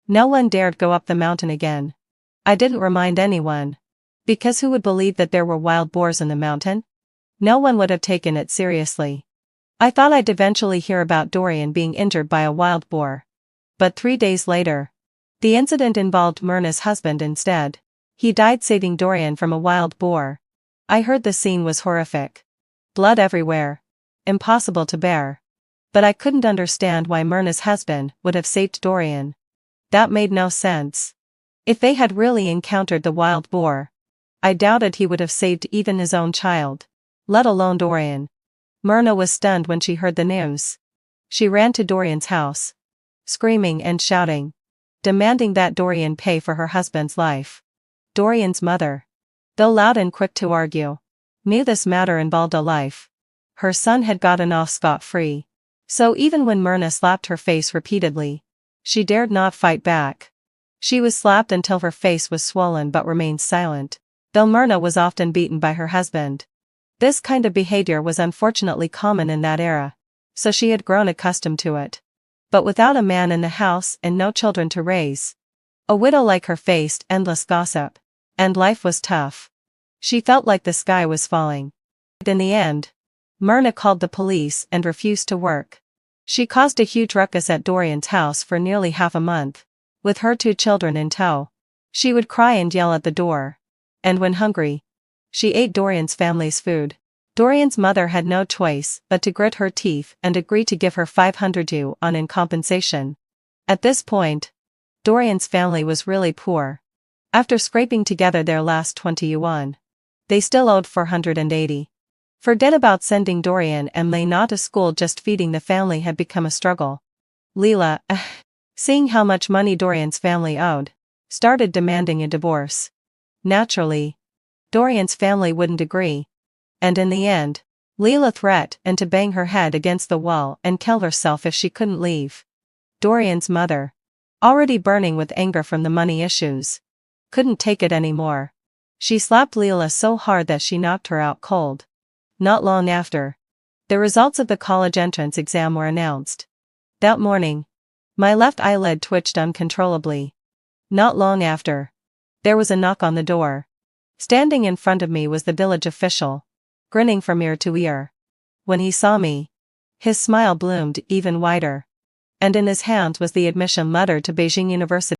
no one dared go up the mountain again. I didn't remind anyone, because who would believe that there were wild boars in the mountain? No one would have taken it seriously. I thought I'd eventually hear about Dorian being injured by a wild boar. But 3 days later, the incident involved Myrna's husband instead. He died saving Dorian from a wild boar. I heard the scene was horrific. Blood everywhere. Impossible to bear. But I couldn't understand why Myrna's husband would have saved Dorian. That made no sense. If they had really encountered the wild boar, I doubted he would have saved even his own child, let alone Dorian. Myrna was stunned when she heard the news. She ran to Dorian's house, screaming and shouting, demanding that Dorian pay for her husband's life. Dorian's mother, though loud and quick to argue, knew this matter involved a life. Her son had gotten off scot-free. So even when Myrna slapped her face repeatedly, she dared not fight back. She was slapped until her face was swollen but remained silent, though Myrna was often beaten by her husband. This kind of behavior was unfortunately common in that era, so she had grown accustomed to it. But without a man in the house and no children to raise, a widow like her faced endless gossip, and life was tough. She felt like the sky was falling. In the end, Myrna called the police and refused to work. She caused a huge ruckus at Dorian's house for nearly half a month, with her 2 children in tow. She would cry and yell at the door. And when hungry, she ate Dorian's family's food. Dorian's mother had no choice but to grit her teeth and agree to give her 500 yuan in compensation. At this point, Dorian's family was really poor. After scraping together their last 20 yuan, they still owed 480. Forget about sending Dorian and Lena to school, just feeding the family had become a struggle. Leela, seeing how much money Dorian's family owed, started demanding a divorce. Naturally, Dorian's family wouldn't agree. And in the end, Leela threatened to bang her head against the wall and kill herself if she couldn't leave. Dorian's mother, already burning with anger from the money issues, couldn't take it anymore. She slapped Leela so hard that she knocked her out cold. Not long after, the results of the college entrance exam were announced. That morning, my left eyelid twitched uncontrollably. Not long after, there was a knock on the door. Standing in front of me was the village official, grinning from ear to ear. When he saw me, His smile bloomed even wider. And in his hand was the admission letter to Beijing University.